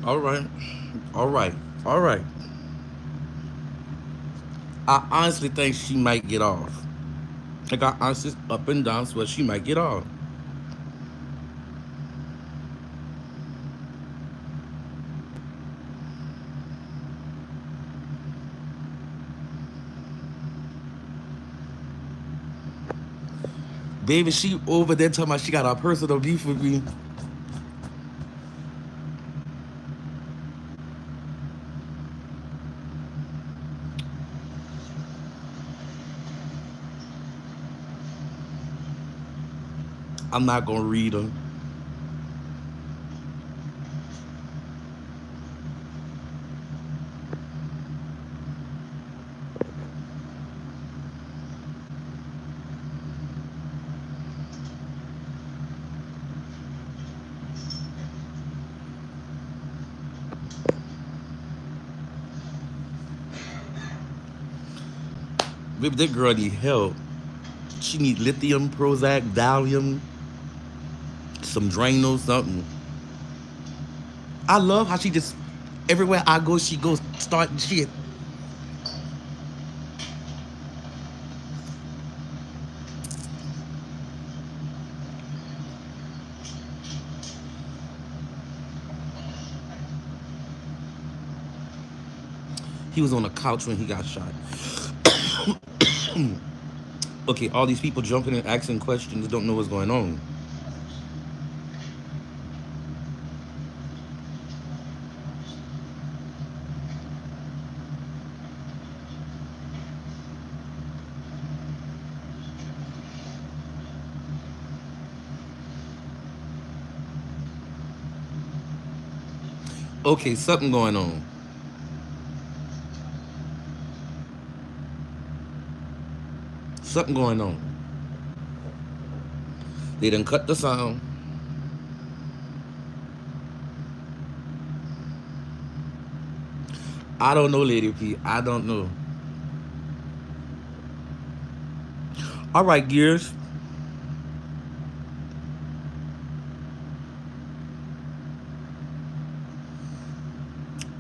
All right. All right. All right. I honestly think she might get off. Like, I honestly up and down swear she might get off. Baby, she over there talking about she got a personal beef with me. I'm not gonna read them. Baby, that girl need help. She need lithium, Prozac, Valium, some Drano, something. I love how she just, everywhere I go, she goes starting shit. He was on the couch when he got shot. Okay, all these people jumping and asking questions don't know what's going on. Okay, something going on. Something going on. They done cut the sound. I don't know, Lady P. I don't know. All right, Gears.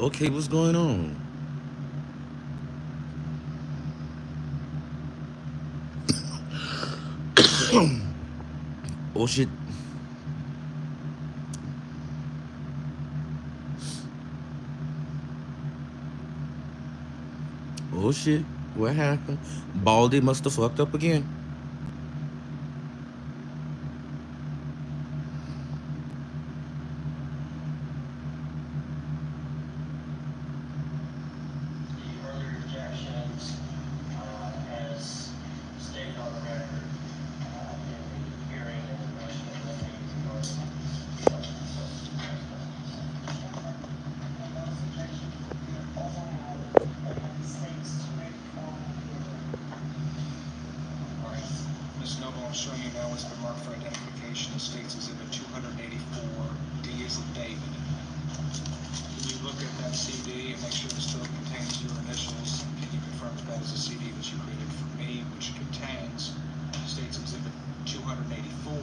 Okay, what's going on? Oh shit. Oh shit. What happened? Baldy must have fucked up again. The earlier objections, as stated on the record, in the hearing and the motion of the Ms. Noble, I'm showing you now what's been marked for identification of States Exhibit 284, D is in David. Can you look at that CD and make sure it still contains your initials? Can you confirm that that is a CD that you created for me, which contains States Exhibit 284,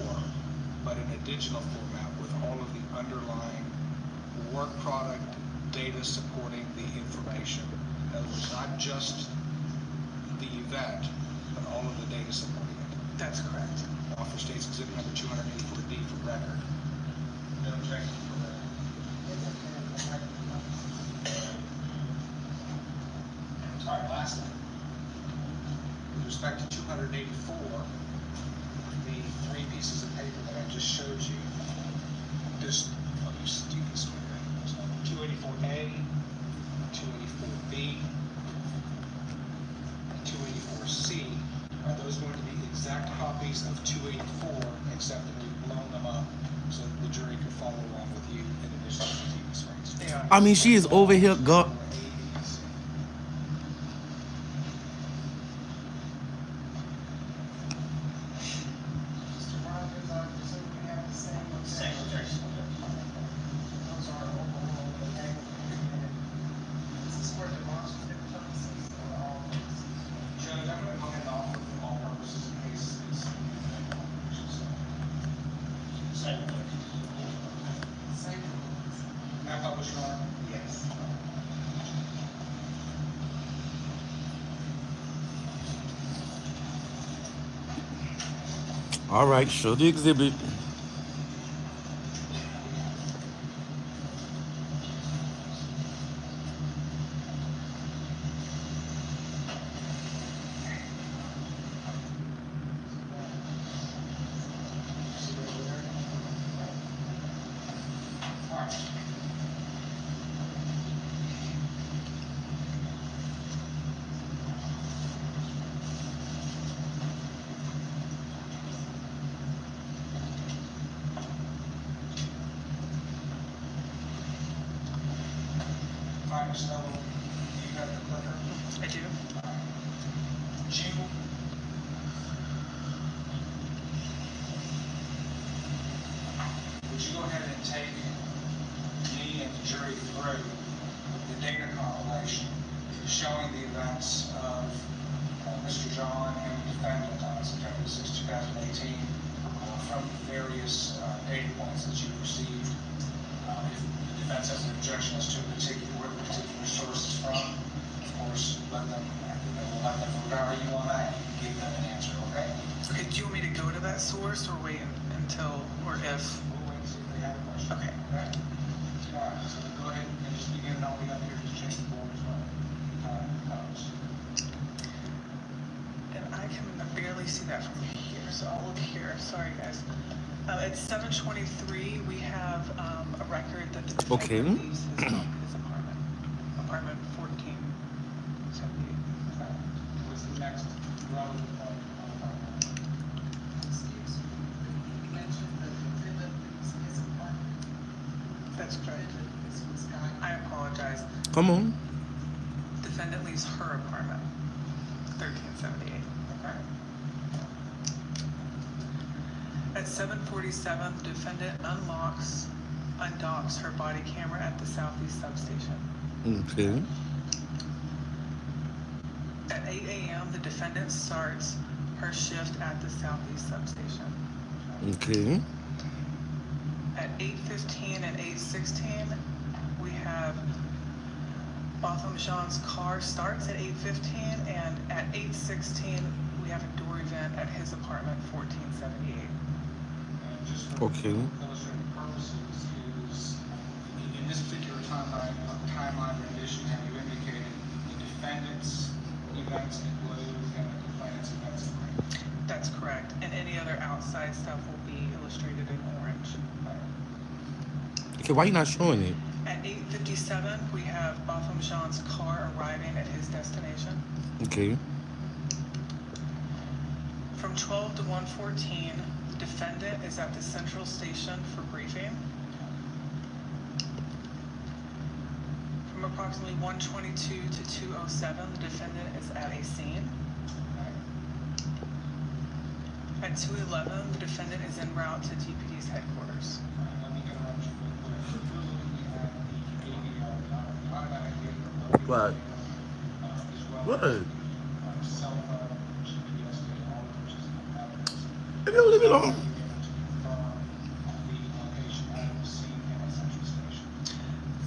but in a digital format with all of the underlying work product data supporting the information? In other words, not just the event, but all of the data supporting it. That's correct. Offer States Exhibit number 284D for record. No objection for record. All right, lastly, with respect to 284, the three pieces of paper that I just showed you, this, you can swear it. 284A, 284B, and 284C, are those going to be exact copies of 284, except that we've blown them up so that the jury can follow along with you in addition to the TV screens? They are. I mean, she is over here, God. Mr. Rogers, I presume we have the same Same objection. Those are overall the name of the community. This is for demonstrative purposes or all purposes? Judge, I'm going to go ahead and offer for all purposes in case it's. Same objection. Same. May I publish, Your Honor? Yes. All right, show the exhibit. All right. All right, Ms. Noble, you got the clicker? I do. June. Would you go ahead and take me and the jury through the data compilation showing the events of Mr. John and the defendant on September 6, 2018 from various data points that you received? If the defense has an objection as to where the particular source is from, of course, let them, we'll let them whatever you want to give them an answer, okay? Okay, do you want me to go to that source or wait until, or if? We'll wait and see if they have a question. Okay. All right, so go ahead and just begin, and I'll be up here to change the board as well. And I can barely see that from here, so I'll look here. Sorry, guys. At 7:23, we have a record that the defendant Okay. leaves his apartment 1478. What's the next relevant point on the file? Excuse me. You mentioned that the defendant leaves his apartment. That's correct. This was not. I apologize. Come on. Defendant leaves her apartment 1378. Okay. At 7:47, the defendant undocks her body camera at the Southeast substation. Okay. At 8 a.m., the defendant starts her shift at the Southeast substation. Okay. At 8:15 and 8:16, we have Botham Jean's car starts at 8:15, and at 8:16 we have a door event at his apartment, 1478. And just for Okay. illustrative purposes, is in this particular timeline rendition, have you indicated the defendant's events in blue and the complainant's events in green? That's correct. And any other outside stuff will be illustrated in orange. Okay, why you not showing it? At 8:57, we have Botham Jean's car arriving at his destination. Okay. From 12 to 1:14, the defendant is at the central station for briefing. From approximately 1:22 to 2:07, the defendant is at a scene. At 2:11, the defendant is en route to DPD's headquarters. Let me interrupt you real quick. You're looking at the ADR, the automatic vehicle What? as well What? as cell phone, GPS data, all of which is evidence. Leave it alone. Confirm the location of the scene and the central station.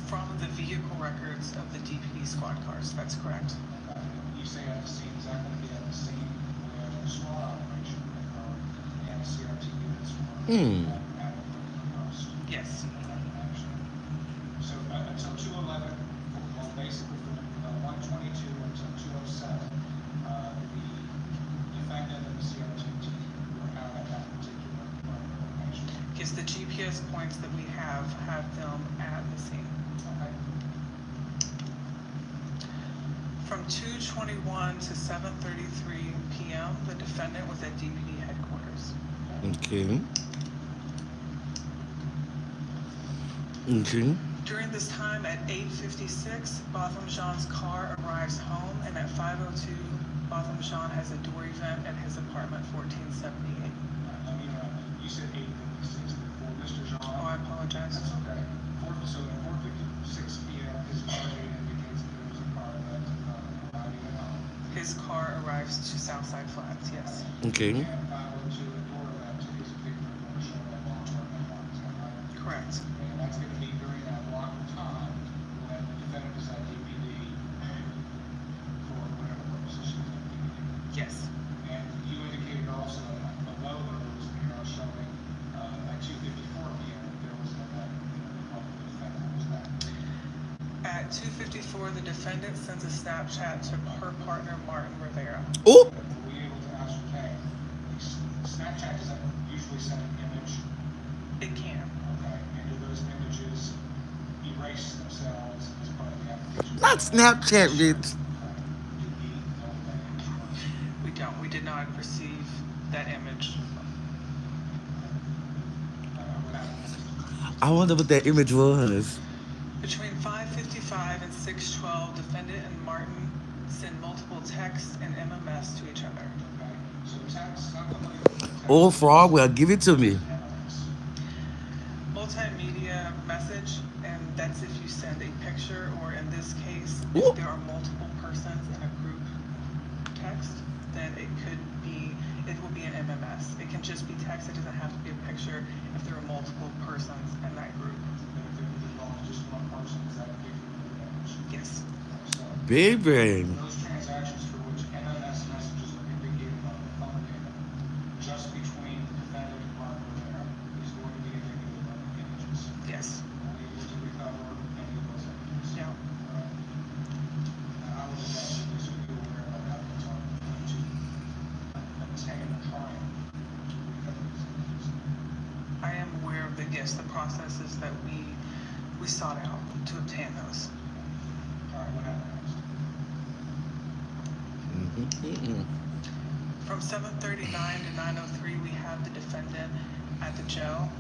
From the vehicle records of the DPD squad cars, that's correct. You say at the scene, is that going to be at the scene where the SWAT operation occurred and the CRT units were at the post? Yes. So until 2:11, well, basically from 1:22 until 2:07, the defendant and the CRT team were out at that particular location. Yes, the GPS points that we have them at the scene. Okay. From 2:21 to 7:33 p.m., the defendant was at DPD headquarters. Okay. Okay. During this time, at 8:56, Botham Jean's car arrives home, and at 5:02, Botham Jean has a door event at his apartment, 1478. Let me interrupt. You said 8:56 before Mr. Jean. Oh, I apologize. That's okay. So at 4:56 p.m., his car date indicates that there was a car that arriving at home. His car arrives to Southside Flats, yes. Okay. And 5:02, a door event to his particular door show at long-term apartment. Is that right? Correct. And that's going to be during that block of time when the defendant is at DPD for whatever purposes she's at DPD. Yes. And you indicated also below those, you know, showing at 2:54 p.m. that there was an event of the defendant. Was that? At 2:54, the defendant sends a Snapchat to her partner, Martin Rivera. Oh. Were we able to ascertain? Snapchat doesn't usually send an image. It can. Okay. And do those images erase themselves as part of the application? Not Snapchat, bitch. We don't. We did not receive that image. I wonder what that image was. Between 5:55 and 6:12, defendant and Martin send multiple texts and MMS to each other. So text, not the money. Old frog, well, give it to me. Multimedia message, and that's if you send a picture, or in this case, Ooh. if there are multiple persons in a group text, then it will be an MMS. It can just be text, it doesn't have to be a picture if there are multiple persons in that group. Just one person, is that a Yes. So Baby. those transactions for which MMS messages are indicated on the phone payment, just between the defendant and Mark Rivera, is going to be indicated on the images. Yes. Are we able to recover any of those images? Yeah. Alright. Now, I would suggest that this would be aware of how to talk to obtain or try to recover these images. I am aware of the processes that we sought out to obtain those. Alright, what happened next? From 7:39 to 9:03, we have the defendant at the jail,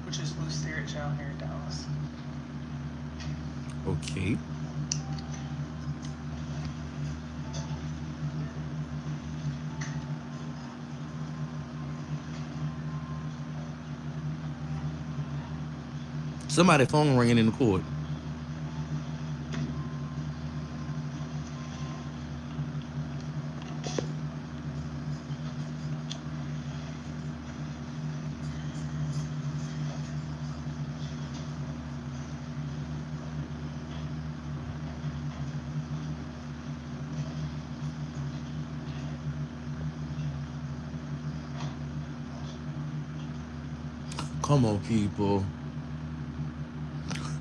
which is Blue Spirit Jail here in Dallas. Okay. Somebody's phone ringing in the court. Come on, people.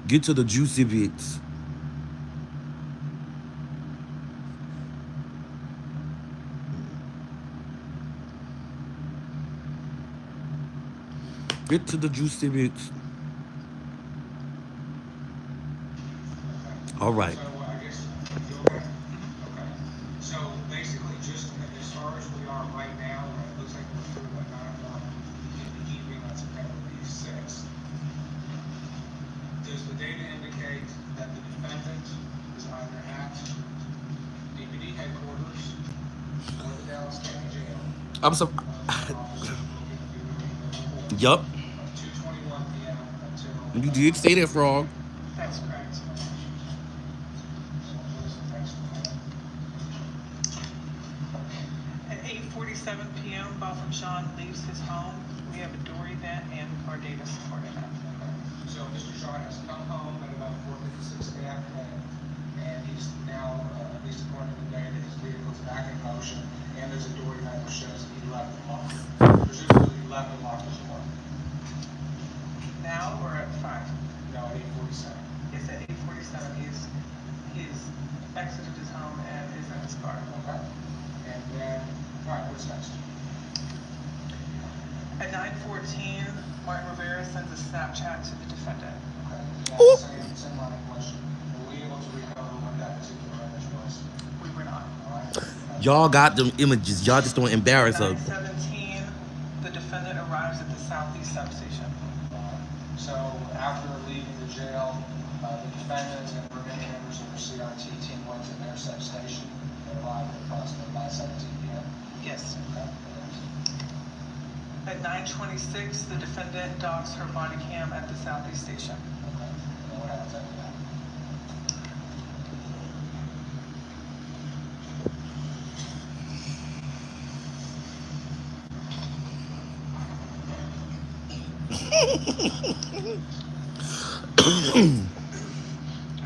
Get to the juicy bits. Get to the juicy bits. All right. So I guess, you okay? Okay. So basically, just as far as we are right now, it looks like we're through at 9 o'clock in the evening on September the 6th. Does the data indicate that the defendant is either at DPD headquarters or the Dallas County Jail? I'm so. Officer Yup. 2:21 p.m. until. You did say that, Frog. That's correct. At 8:47 p.m., Botham Sean leaves his home. We have a door event and our data support event. So Mr. Shaw has come home at about 4:56 in the afternoon, and he's now, at least according to the data, his vehicle's back in motion, and there's a door event that shows that he left the locker. Presumably he left the locker's door. Now we're at 5. No, at 8:47. Yes, at 8:47, he's exited his home and is in his car. Okay. And then, all right, what's next? At 9:14, Martin Rivera sends a Snapchat to the defendant. Okay. Ooh. Same line of question. Were we able to recover what that particular image was? We were not. All right. Y'all got them images. Y'all just don't embarrass At her. 9:17, the defendant arrives at the Southeast substation. So after leaving the jail, the defendant and remaining members of the CRT team went to their substation. They arrived at approximately 9:17 p.m. Yes. Okay. At 9:26, the defendant docks her body cam at the Southeast station. Okay. And what happens after that?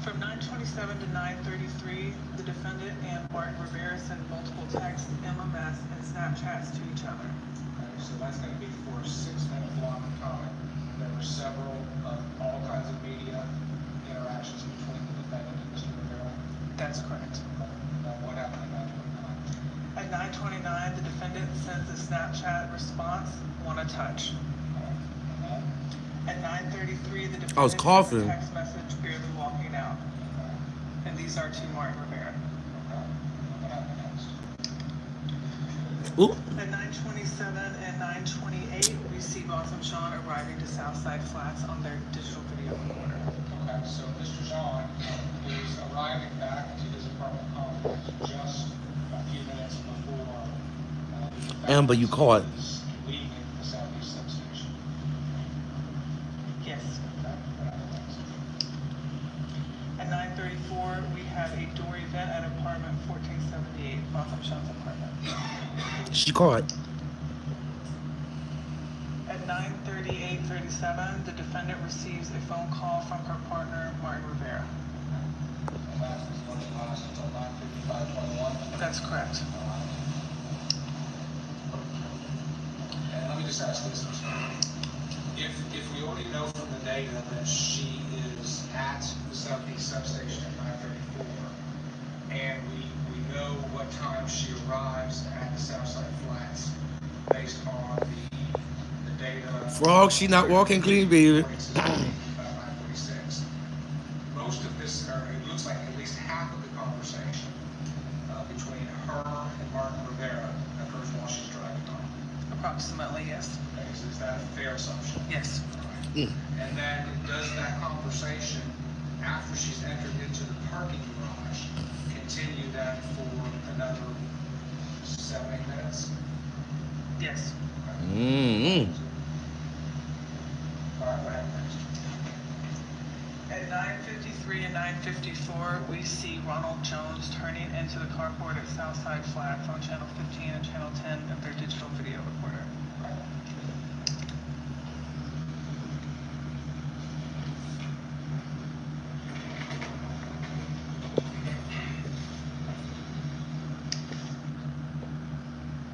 From 9:27 to 9:33, the defendant and Martin Rivera send multiple texts, MMS, and Snapchats to each other. Okay, so that's going to be for a 6-minute block of time. There were several all kinds of media interactions between the defendant and Mr. Rivera. That's correct. Now, what happened at 9:29? At 9:29, the defendant sends a Snapchat response, "Wanna touch." At 9:33, the defendant I was sends coughing. a text message, barely walking out. And these are to Martin Rivera. What happened next? Ooh. At 9:27 and 9:28, we see Botham Sean arriving to Southside Flats on their digital video recorder. Okay, so Mr. John is arriving back to his apartment complex just a few minutes before the Amber, you caught. is leaving the Southeast substation. Yes. Okay, what happened next? At 9:34, we have a door event at apartment 1478, Botham Sean's apartment. She caught. At 9:37, the defendant receives a phone call from her partner, Martin Rivera. And that is going to last until 9:55:21. That's correct. And let me just ask this, if we already know from the data that she is at the Southeast substation at 9:34, and we know what time she arrives at the Southside Flats based on the data. Frog, she not walking clean, baby. 9:46. Most of this, or it looks like at least half of the conversation between her and Martin Rivera occurs while she's driving home. Approximately, yes. Okay, so is that a fair assumption? Yes. Mm. And then does that conversation, after she's entered into the parking garage, continue then for another 7-8 minutes? Yes. Mm-hmm. All right, what happened next? At 9:53 and 9:54, we see Ronald Jones turning into the carport at Southside Flats on Channel 15 and Channel 10 of their digital video recorder.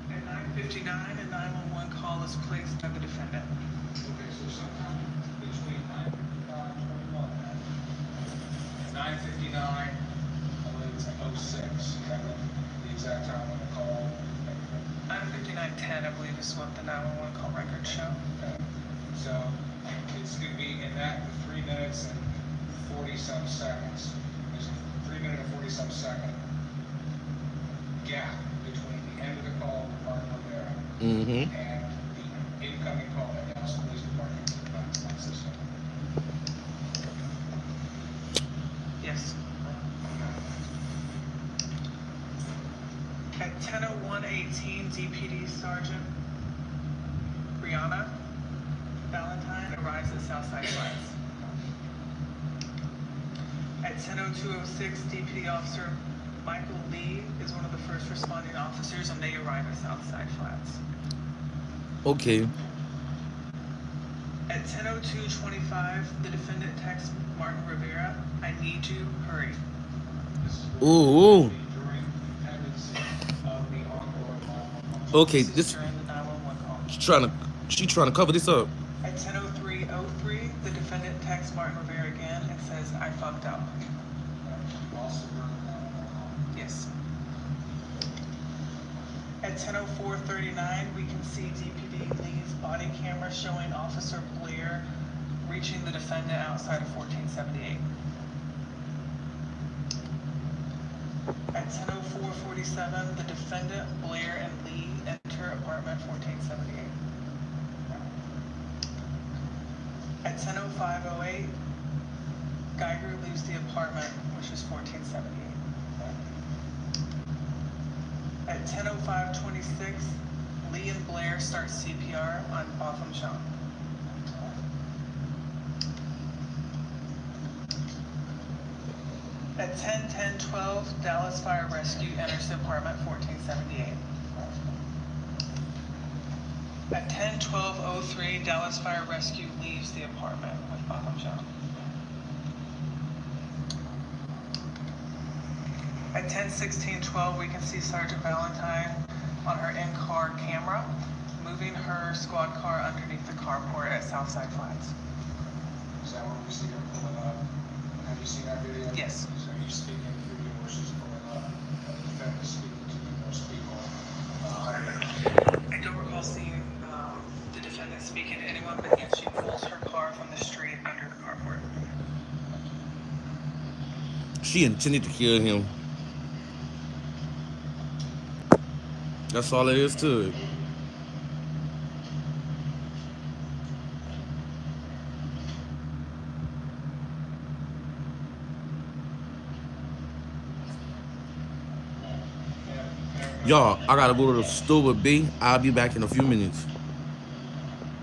At 9:59, a 911 call is placed by the defendant. Okay, so sometime between 9:55 and 21, 9:59, I believe it's 06, is that the exact time when the call? 9:59:10, I believe, is what the 911 call records show. Okay. So it's gonna be in that 3 minutes and 40-some seconds. There's a 3 minute and 40-some second gap between the end of the call with Martin Rivera Mm-hmm. and the incoming call at Dallas Police Department to the 911 system. Yes. At 10:01:18, DPD Sergeant Brianna Valentine arrives at Southside Flats. At 10:02:06, DPD Officer Michael Lee is one of the first responding officers, and they arrive at Southside Flats. Okay. At 10:02:25, the defendant texts Martin Rivera, "I need you, hurry." Ooh. During pendency of the ongoing 911. Okay, This is this during the 911 call. she trying to cover this up. At 10:03:03, the defendant texts Martin Rivera again and says, "I fucked up." Also during the 911 call. Yes. At 10:04:39, we can see DPD Lee's body camera showing Officer Blair reaching the defendant outside of 1478. At 10:04:47, the defendant, Blair, and Lee enter apartment 1478. At 10:05:08, Geiger leaves the apartment, which is 1478. At 10:05:26, Lee and Blair start CPR on Botham Jean. At 10:12, Dallas Fire Rescue enters the apartment 1478. At 10:12:03, Dallas Fire Rescue leaves the apartment with Botham Jean. At 10:16:12, we can see Sergeant Valentine on her in-car camera, moving her squad car underneath the carport at Southside Flats. Is that when we see her pulling up? Have you seen that video? Yes. So you're speaking through video where she's pulling up, and the defendant is speaking to numerous people. I don't recall seeing the defendant speaking to anyone, but yes, she pulls her car from the street under the carport. She intended to kill him. That's all there is to it. Y'all, I gotta go to the store with B. I'll be back in a few minutes.